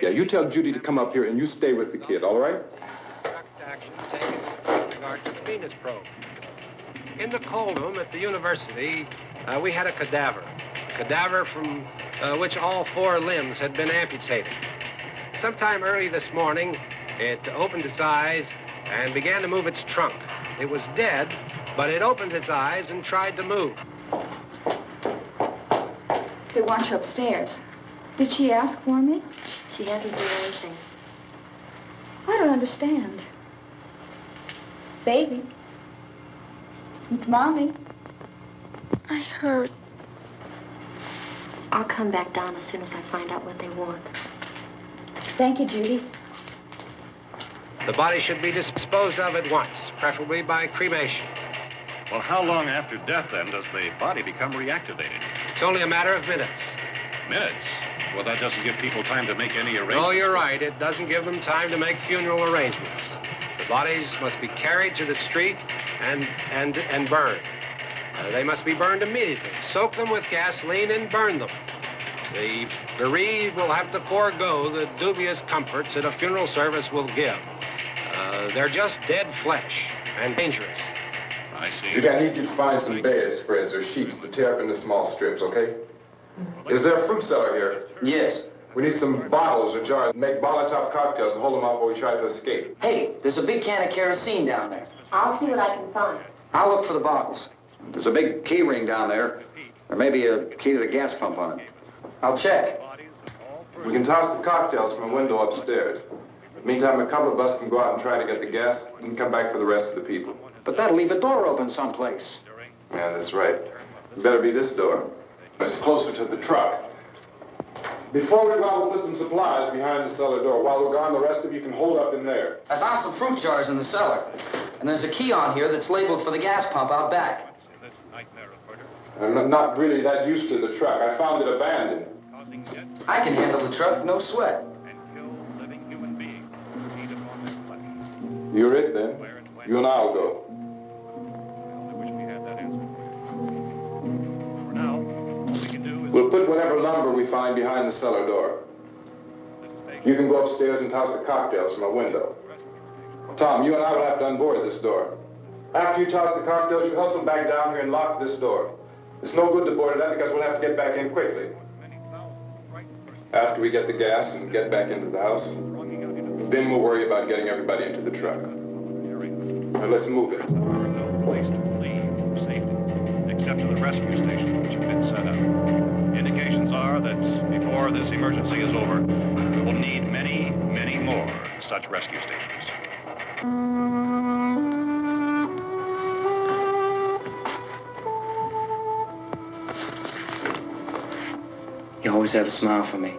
Yeah, you tell Judy to come up here and you stay with the kid, all right? Action taken with regard to the Venus probe. In the cold room at the university, we had a cadaver from which all 4 limbs had been amputated. Sometime early this morning, it opened its eyes and began to move its trunk. It was dead, but it opened its eyes and tried to move. They want you upstairs. Did she ask for me? She hasn't done anything. I don't understand. Baby. It's Mommy. I heard. I'll come back down as soon as I find out what they want. Thank you, Judy. The body should be disposed of at once, preferably by cremation. Well, how long after death, then, does the body become reactivated? It's only a matter of minutes. Minutes? Well, that doesn't give people time to make any arrangements. Oh, you're right. It doesn't give them time to make funeral arrangements. The bodies must be carried to the street and burned. They must be burned immediately. Soak them with gasoline and burn them. The bereaved will have to forego the dubious comforts that a funeral service will give. They're just dead flesh and dangerous. I see. Judy, I need you to find some bedspreads or sheets to tear up into small strips, okay? Is there a fruit cellar here? Yes. We need some bottles or jars to make Molotov cocktails to hold them out while we try to escape. Hey, there's a big can of kerosene down there. I'll see what I can find. I'll look for the bottles. There's a big key ring down there. There may be a key to the gas pump on it. I'll check. We can toss the cocktails from a window upstairs. Meantime, a couple of us can go out and try to get the gas and come back for the rest of the people. But that'll leave a door open someplace. Yeah, that's right. It better be this door. It's closer to the truck. Before we go out, we'll put some supplies behind the cellar door. While we're gone, the rest of you can hold up in there. I found some fruit jars in the cellar. And there's a key on here that's labeled for the gas pump out back. I'm not really that used to the truck. I found it abandoned. I can handle the truck, no sweat. You're it, then. You and I'll go. We'll put whatever lumber we find behind the cellar door. You can go upstairs and toss the cocktails from a window. Tom, you and I will have to unboard this door. After you toss the cocktails, you hustle back down here and lock this door. It's no good to board it up because we'll have to get back in quickly. After we get the gas and get back into the house, then we'll worry about getting everybody into the truck. Now let's move it. No place to leave safely, except to the rescue stations which have been set up. Indications are that before this emergency is over, we will need many, many more such rescue stations. You always have a smile for me.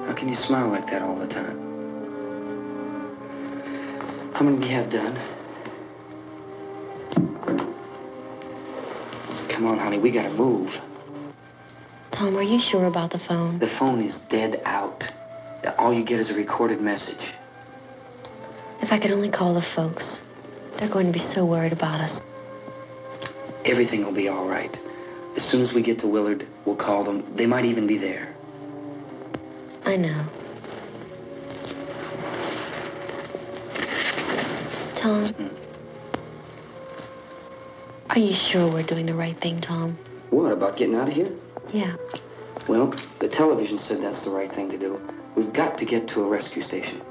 How can you smile like that all the time? How many do you have done? Come on, honey, we gotta move. Tom, are you sure about the phone? The phone is dead out. All you get is a recorded message. If I could only call the folks. They're going to be so worried about us. Everything will be all right. As soon as we get to Willard, we'll call them. They might even be there. I know. Tom? Are you sure we're doing the right thing, Tom? What, about getting out of here? Yeah. Well, the television said that's the right thing to do. We've got to get to a rescue station.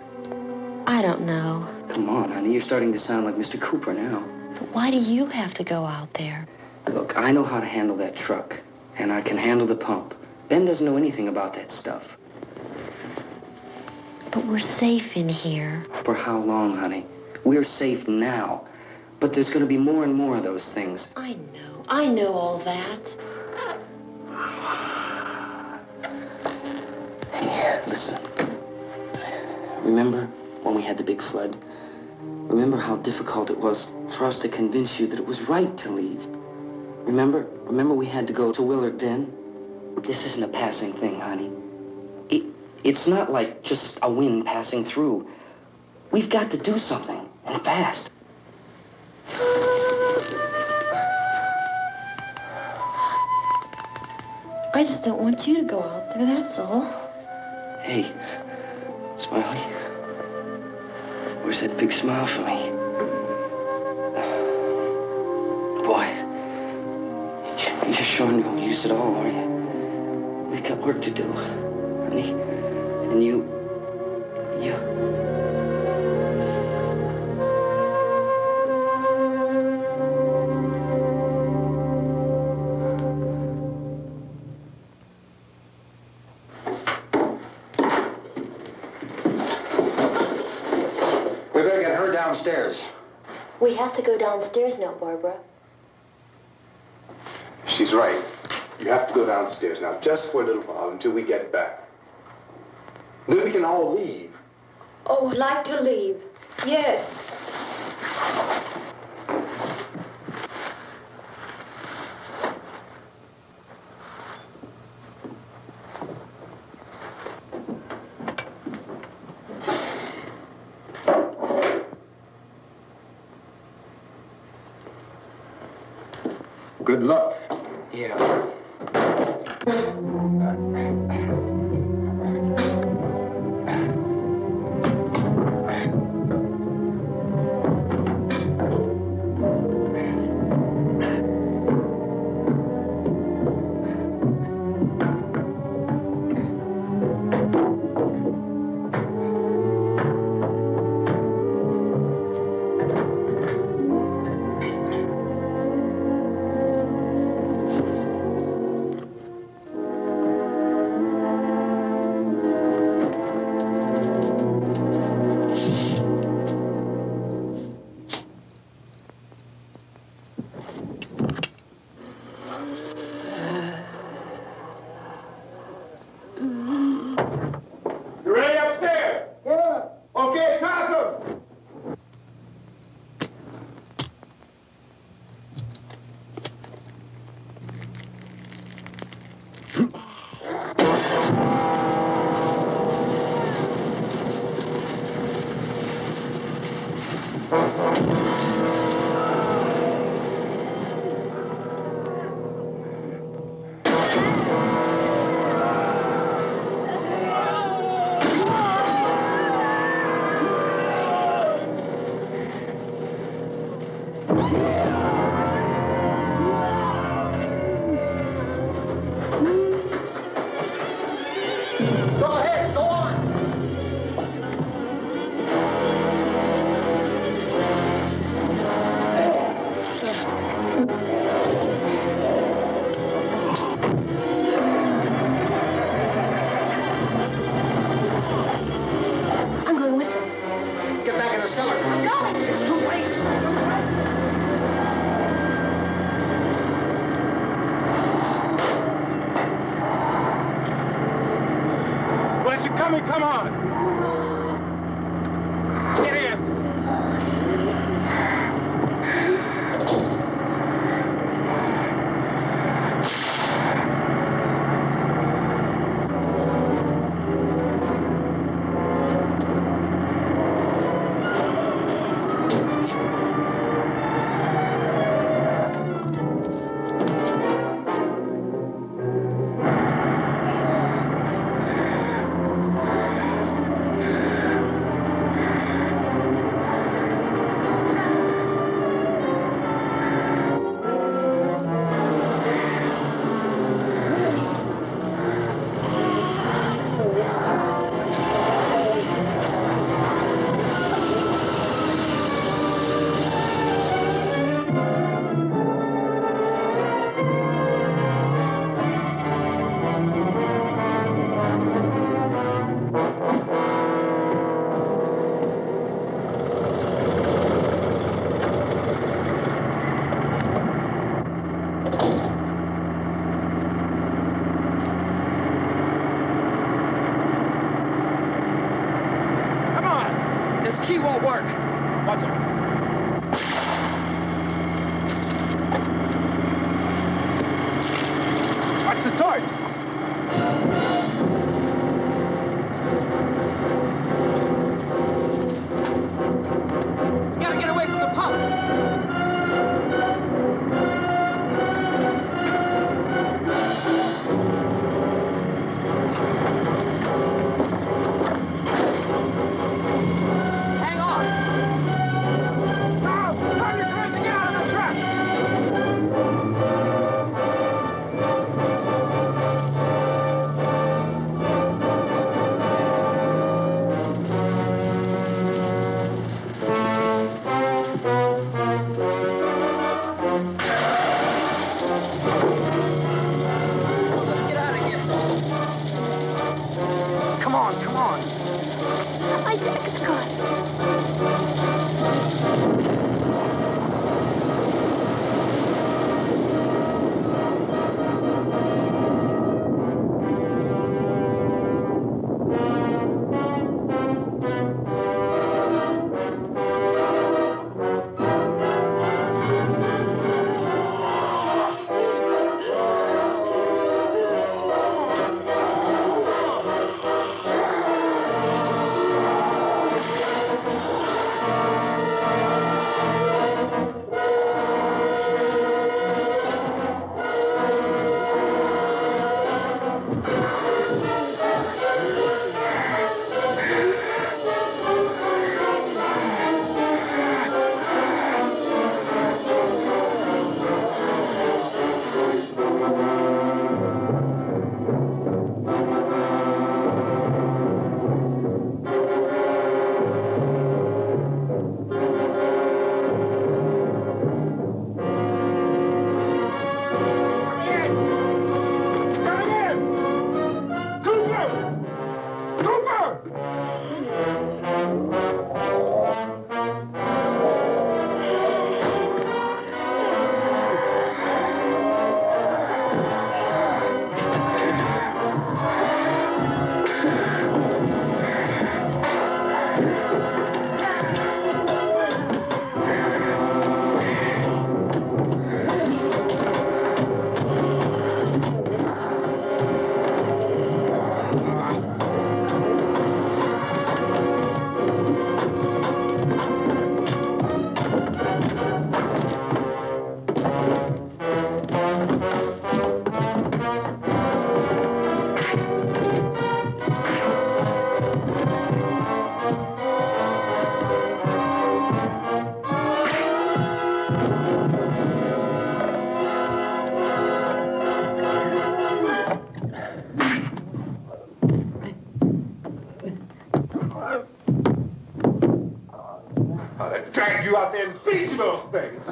I don't know. Come on, honey. You're starting to sound like Mr. Cooper now. But why do you have to go out there? Look, I know how to handle that truck, and I can handle the pump. Ben doesn't know anything about that stuff. But we're safe in here. For how long, honey? We're safe now. But there's going to be more and more of those things. I know. I know all that. Hey, listen. Remember when we had the big flood? Remember how difficult it was for us to convince you that it was right to leave? Remember we had to go to Willard then? This isn't a passing thing, honey. It's not like just a wind passing through. We've got to do something, and fast. I just don't want you to go out there, that's all. Hey, Smiley. Where's that big smile for me? Boy, you're sure no use at all, are you? We've got work to do, honey. And you... We better get her downstairs. We have to go downstairs now, Barbara. She's right. You have to go downstairs now, just for a little while, until we get back. Then we can all leave. Oh, I'd like to leave. Yes. Good luck. Yeah. Come on! Get in! the torch. You gotta get away from the pump. Hang on. Now, turn your cars and get out of the trap. Let's get out of here. Come on, come on. My jacket's caught. Drag you out there and beat you those things.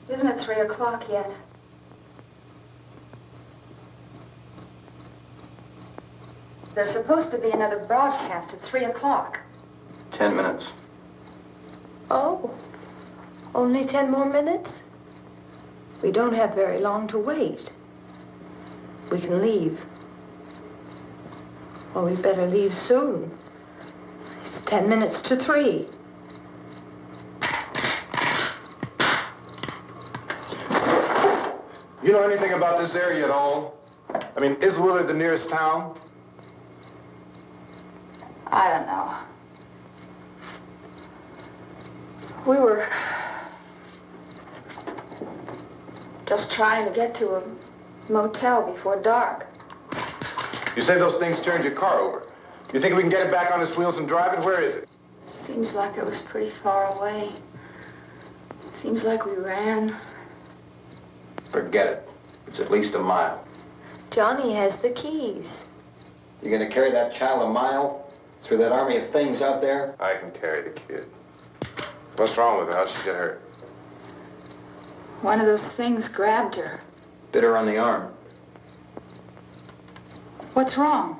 Isn't it 3 o'clock yet? There's supposed to be another broadcast at 3 o'clock. 10 minutes. Oh, only 10 more minutes? We don't have very long to wait. we can leave. Well, we better leave soon. It's 10 minutes to 3. You know anything about this area at all? I mean, is Willard the nearest town? I don't know. We were just trying to get to a motel before dark. You say those things turned your car over. You think we can get it back on its wheels and drive it? Where is it? Seems like it was pretty far away. Seems like we ran. Forget it. It's at least a mile. Johnny has the keys. You gonna carry that child a mile through that army of things out there? I can carry the kid. What's wrong with her? How'd she get hurt? One of those things grabbed her. Bit her on the arm. What's wrong?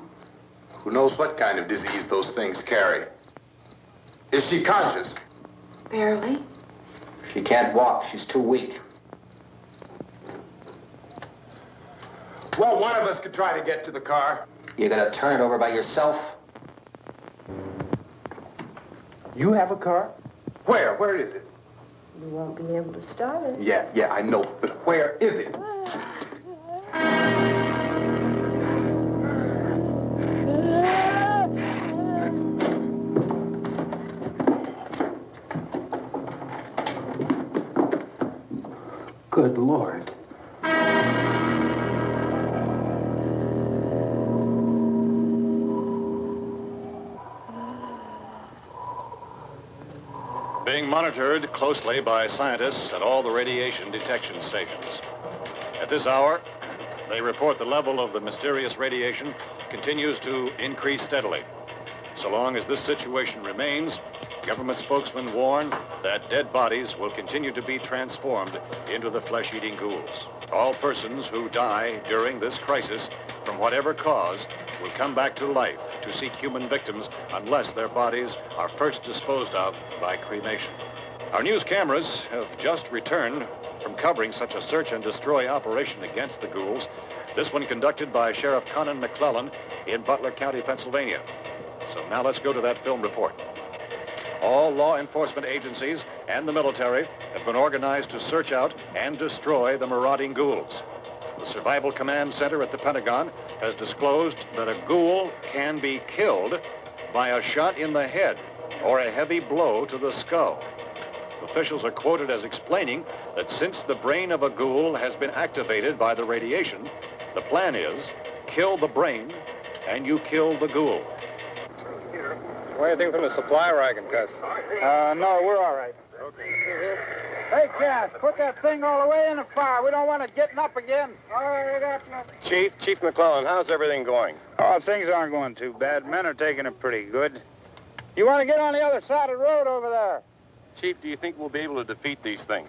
Who knows what kind of disease those things carry? Is she conscious? Barely. She can't walk. She's too weak. Well, one of us could try to get to the car. You gonna turn it over by yourself? You have a car? Where? Where is it? You won't be able to start it. Yeah, I know. But where is it? Good Lord. Being monitored closely by scientists at all the radiation detection stations. At this hour, they report the level of the mysterious radiation continues to increase steadily. So long as this situation remains, government spokesmen warn that dead bodies will continue to be transformed into the flesh-eating ghouls. All persons who die during this crisis, from whatever cause, will come back to life to seek human victims unless their bodies are first disposed of by cremation. Our news cameras have just returned from covering such a search and destroy operation against the ghouls, this one conducted by Sheriff Conan McClellan in Butler County, Pennsylvania. So now let's go to that film report. All law enforcement agencies and the military have been organized to search out and destroy the marauding ghouls. The Survival Command Center at the Pentagon has disclosed that a ghoul can be killed by a shot in the head or a heavy blow to the skull. Officials are quoted as explaining that since the brain of a ghoul has been activated by the radiation, the plan is kill the brain and you kill the ghoul. What do you think from the supply wagon, Cuz? No, we're all right. Hey, Cass, put that thing all the way in the fire. We don't want it getting up again. All right, I got nothing. Chief McClellan, how's everything going? Oh, things aren't going too bad. Men are taking it pretty good. You want to get on the other side of the road over there? Chief, do you think we'll be able to defeat these things?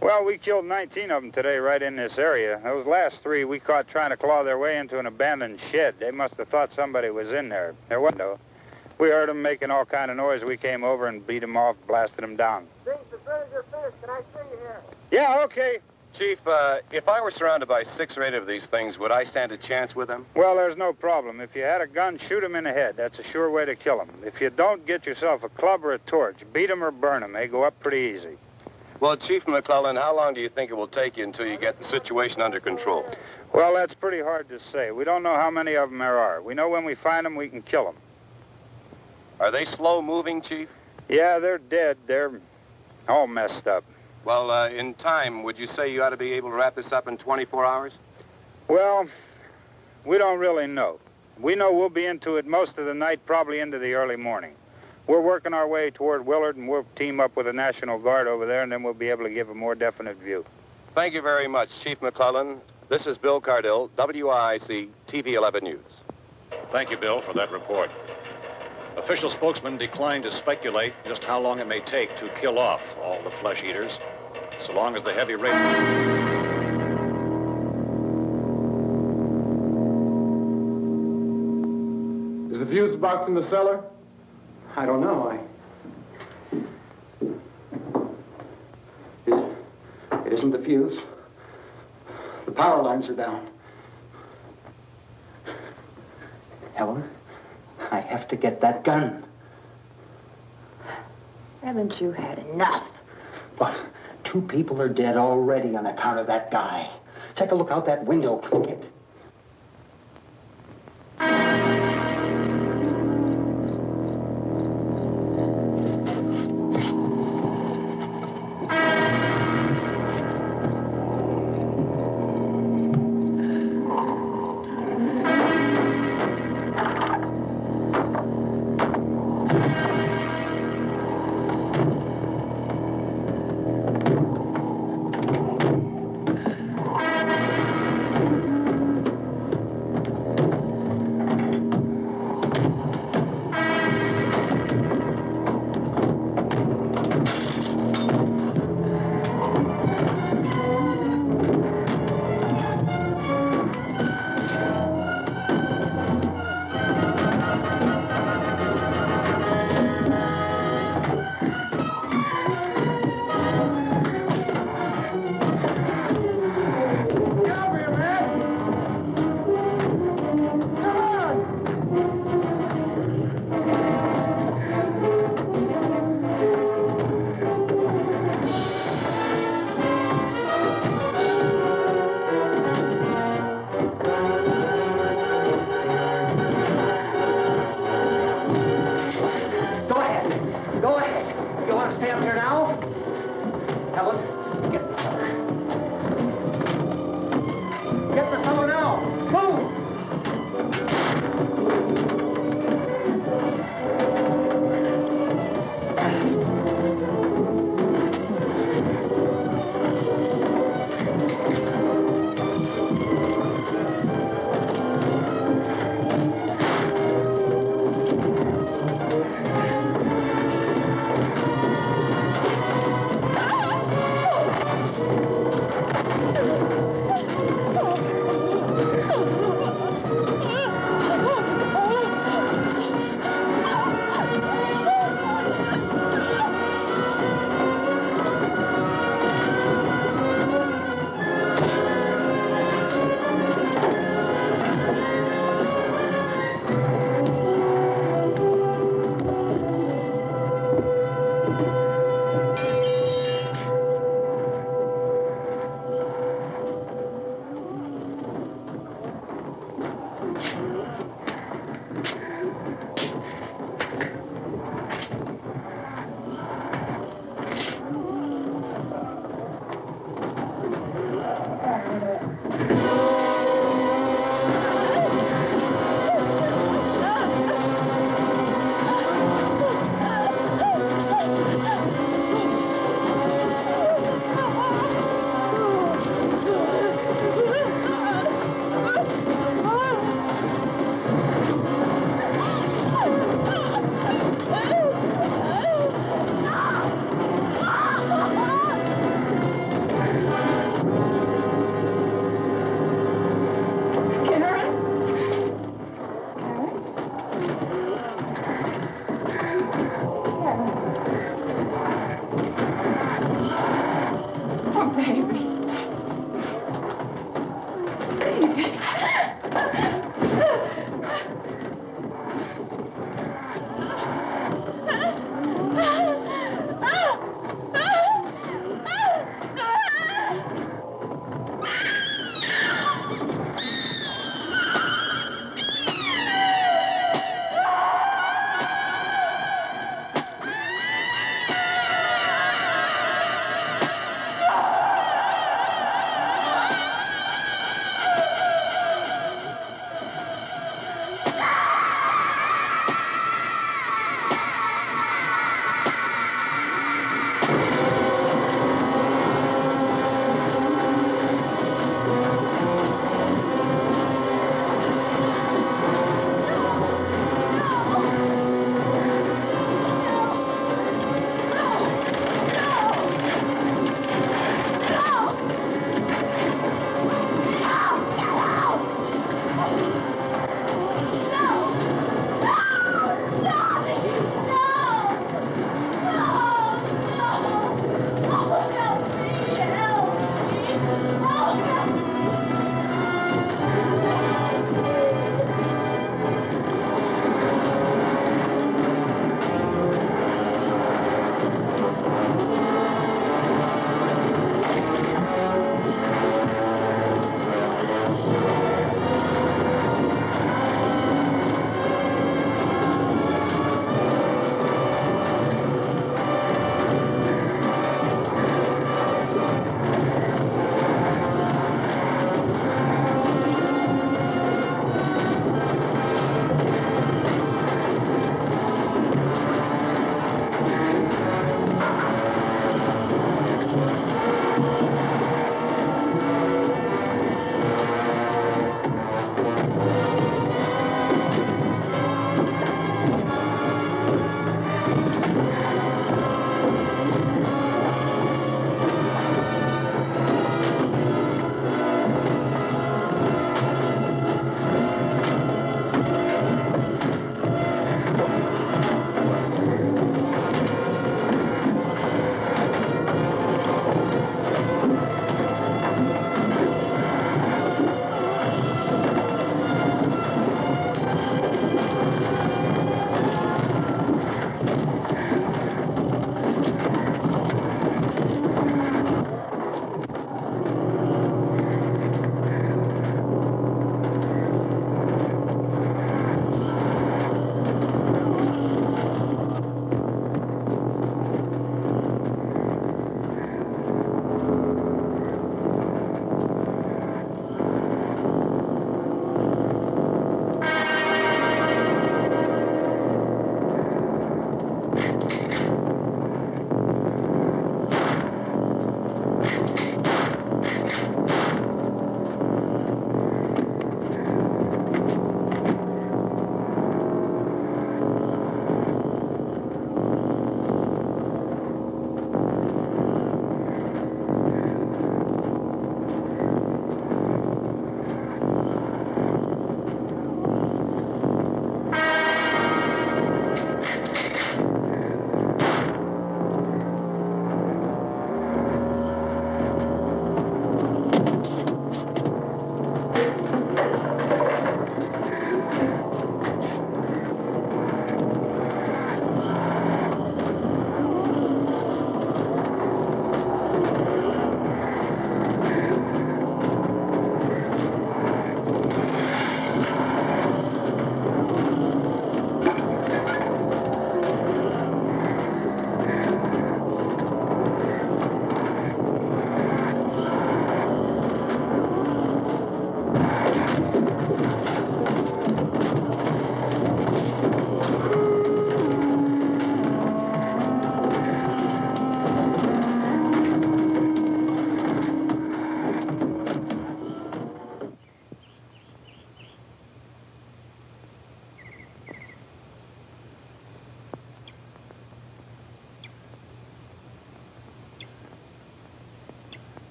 Well, we killed 19 of them today right in this area. Those last 3 we caught trying to claw their way into an abandoned shed. They must have thought somebody was in there. There wasn't, though. We heard them making all kind of noise. We came over and beat them off, blasted them down. Things as soon as you're finished, can I see you here? Yeah, okay. Chief, if I were surrounded by 6 or 8 of these things, would I stand a chance with them? Well, there's no problem. If you had a gun, shoot them in the head. That's a sure way to kill them. If you don't, get yourself a club or a torch. Beat them or burn them. They go up pretty easy. Well, Chief McClellan, how long do you think it will take you until you get the situation under control? Well, that's pretty hard to say. We don't know how many of them there are. We know when we find them, we can kill them. Are they slow-moving, Chief? Yeah, they're dead. They're all messed up. Well, in time, would you say you ought to be able to wrap this up in 24 hours? Well, we don't really know. We know we'll be into it most of the night, probably into the early morning. We're working our way toward Willard, and we'll team up with the National Guard over there, and then we'll be able to give a more definite view. Thank you very much, Chief McClellan. This is Bill Cardill, WIC TV 11 News. Thank you, Bill, for that report. Official spokesman declined to speculate just how long it may take to kill off all the flesh eaters, so long as the heavy rain... Is the fuse box in the cellar? I don't know. It isn't the fuse. The power lines are down. Helen, I have to get that gun. Haven't you had enough? But 2 people are dead already on account of that guy. Take a look out that window. Get...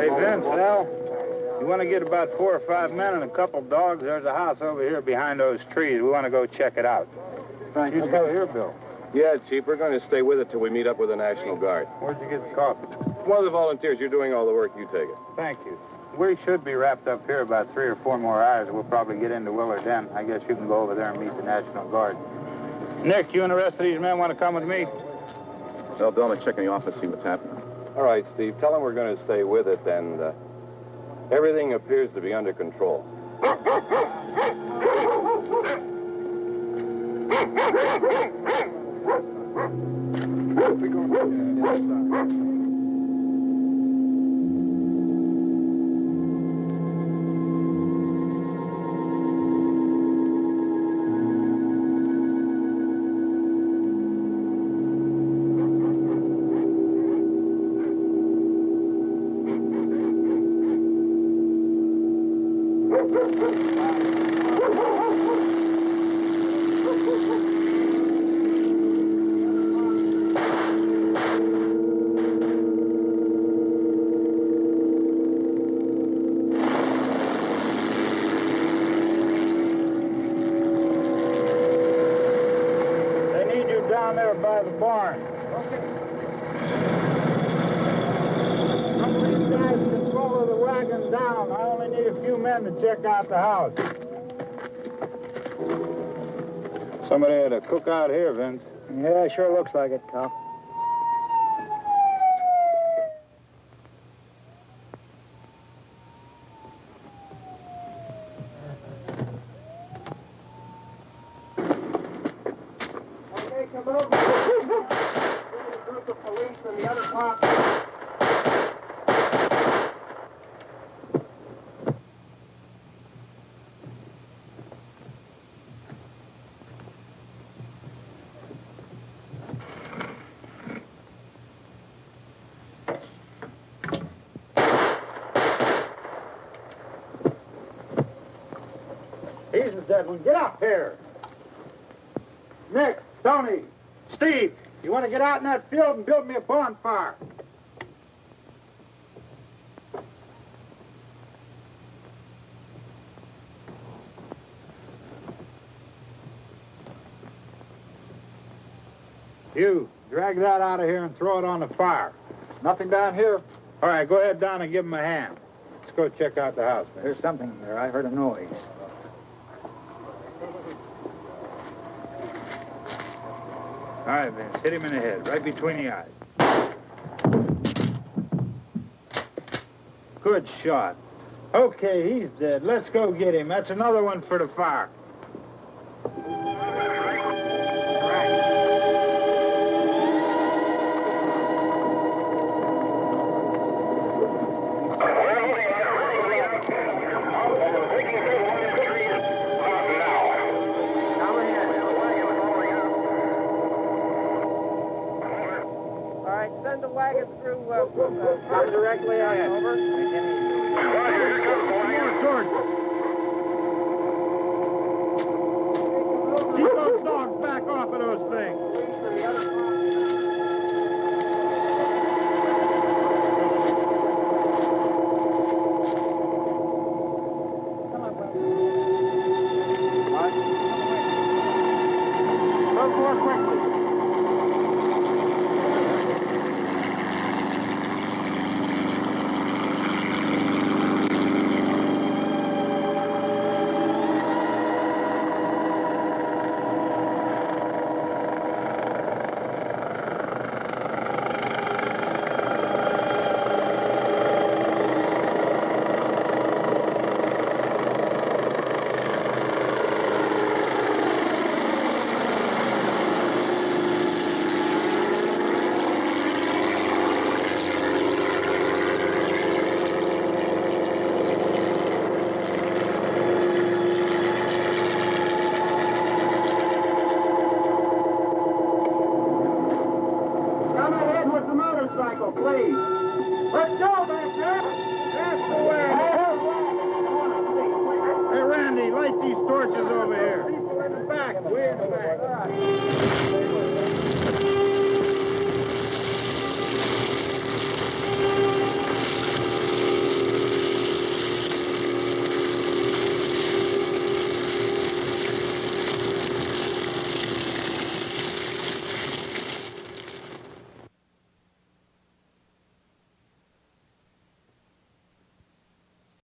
Hey, Vince, Al, you want to get about 4 or 5 men and a couple dogs? There's a house over here behind those trees. We want to go check it out. Thank you. You go here, Bill. Yeah, Chief, we're going to stay with it till we meet up with the National Guard. Where'd you get the coffee? One of the volunteers, you're doing all the work, you take it. Thank you. We should be wrapped up here about 3 or 4 more hours. We'll probably get into Willard then. I guess you can go over there and meet the National Guard. Nick, you and the rest of these men want to come with me? Well, Bill, let's check in the office, see what's happening. All right, Steve, tell them we're going to stay with it, and everything appears to be under control. Down there by the barn. Okay. Some of these guys can follow the wagon down. I only need a few men to check out the house. Somebody had a cookout here, Vince. Yeah, sure looks like it, Karl. He's the dead one. Get up here. Nick, Tony, Steve, you want to get out in that field and build me a bonfire? You, drag that out of here and throw it on the fire. Nothing down here? All right, go ahead down and give him a hand. Let's go check out the house. There's something there. I heard a noise. All right, Vince, hit him in the head, right between the eyes. Good shot. Okay, he's dead. Let's go get him. That's another one for the fire. Send the wagon through, come directly on over. Keep those dogs back off of those things.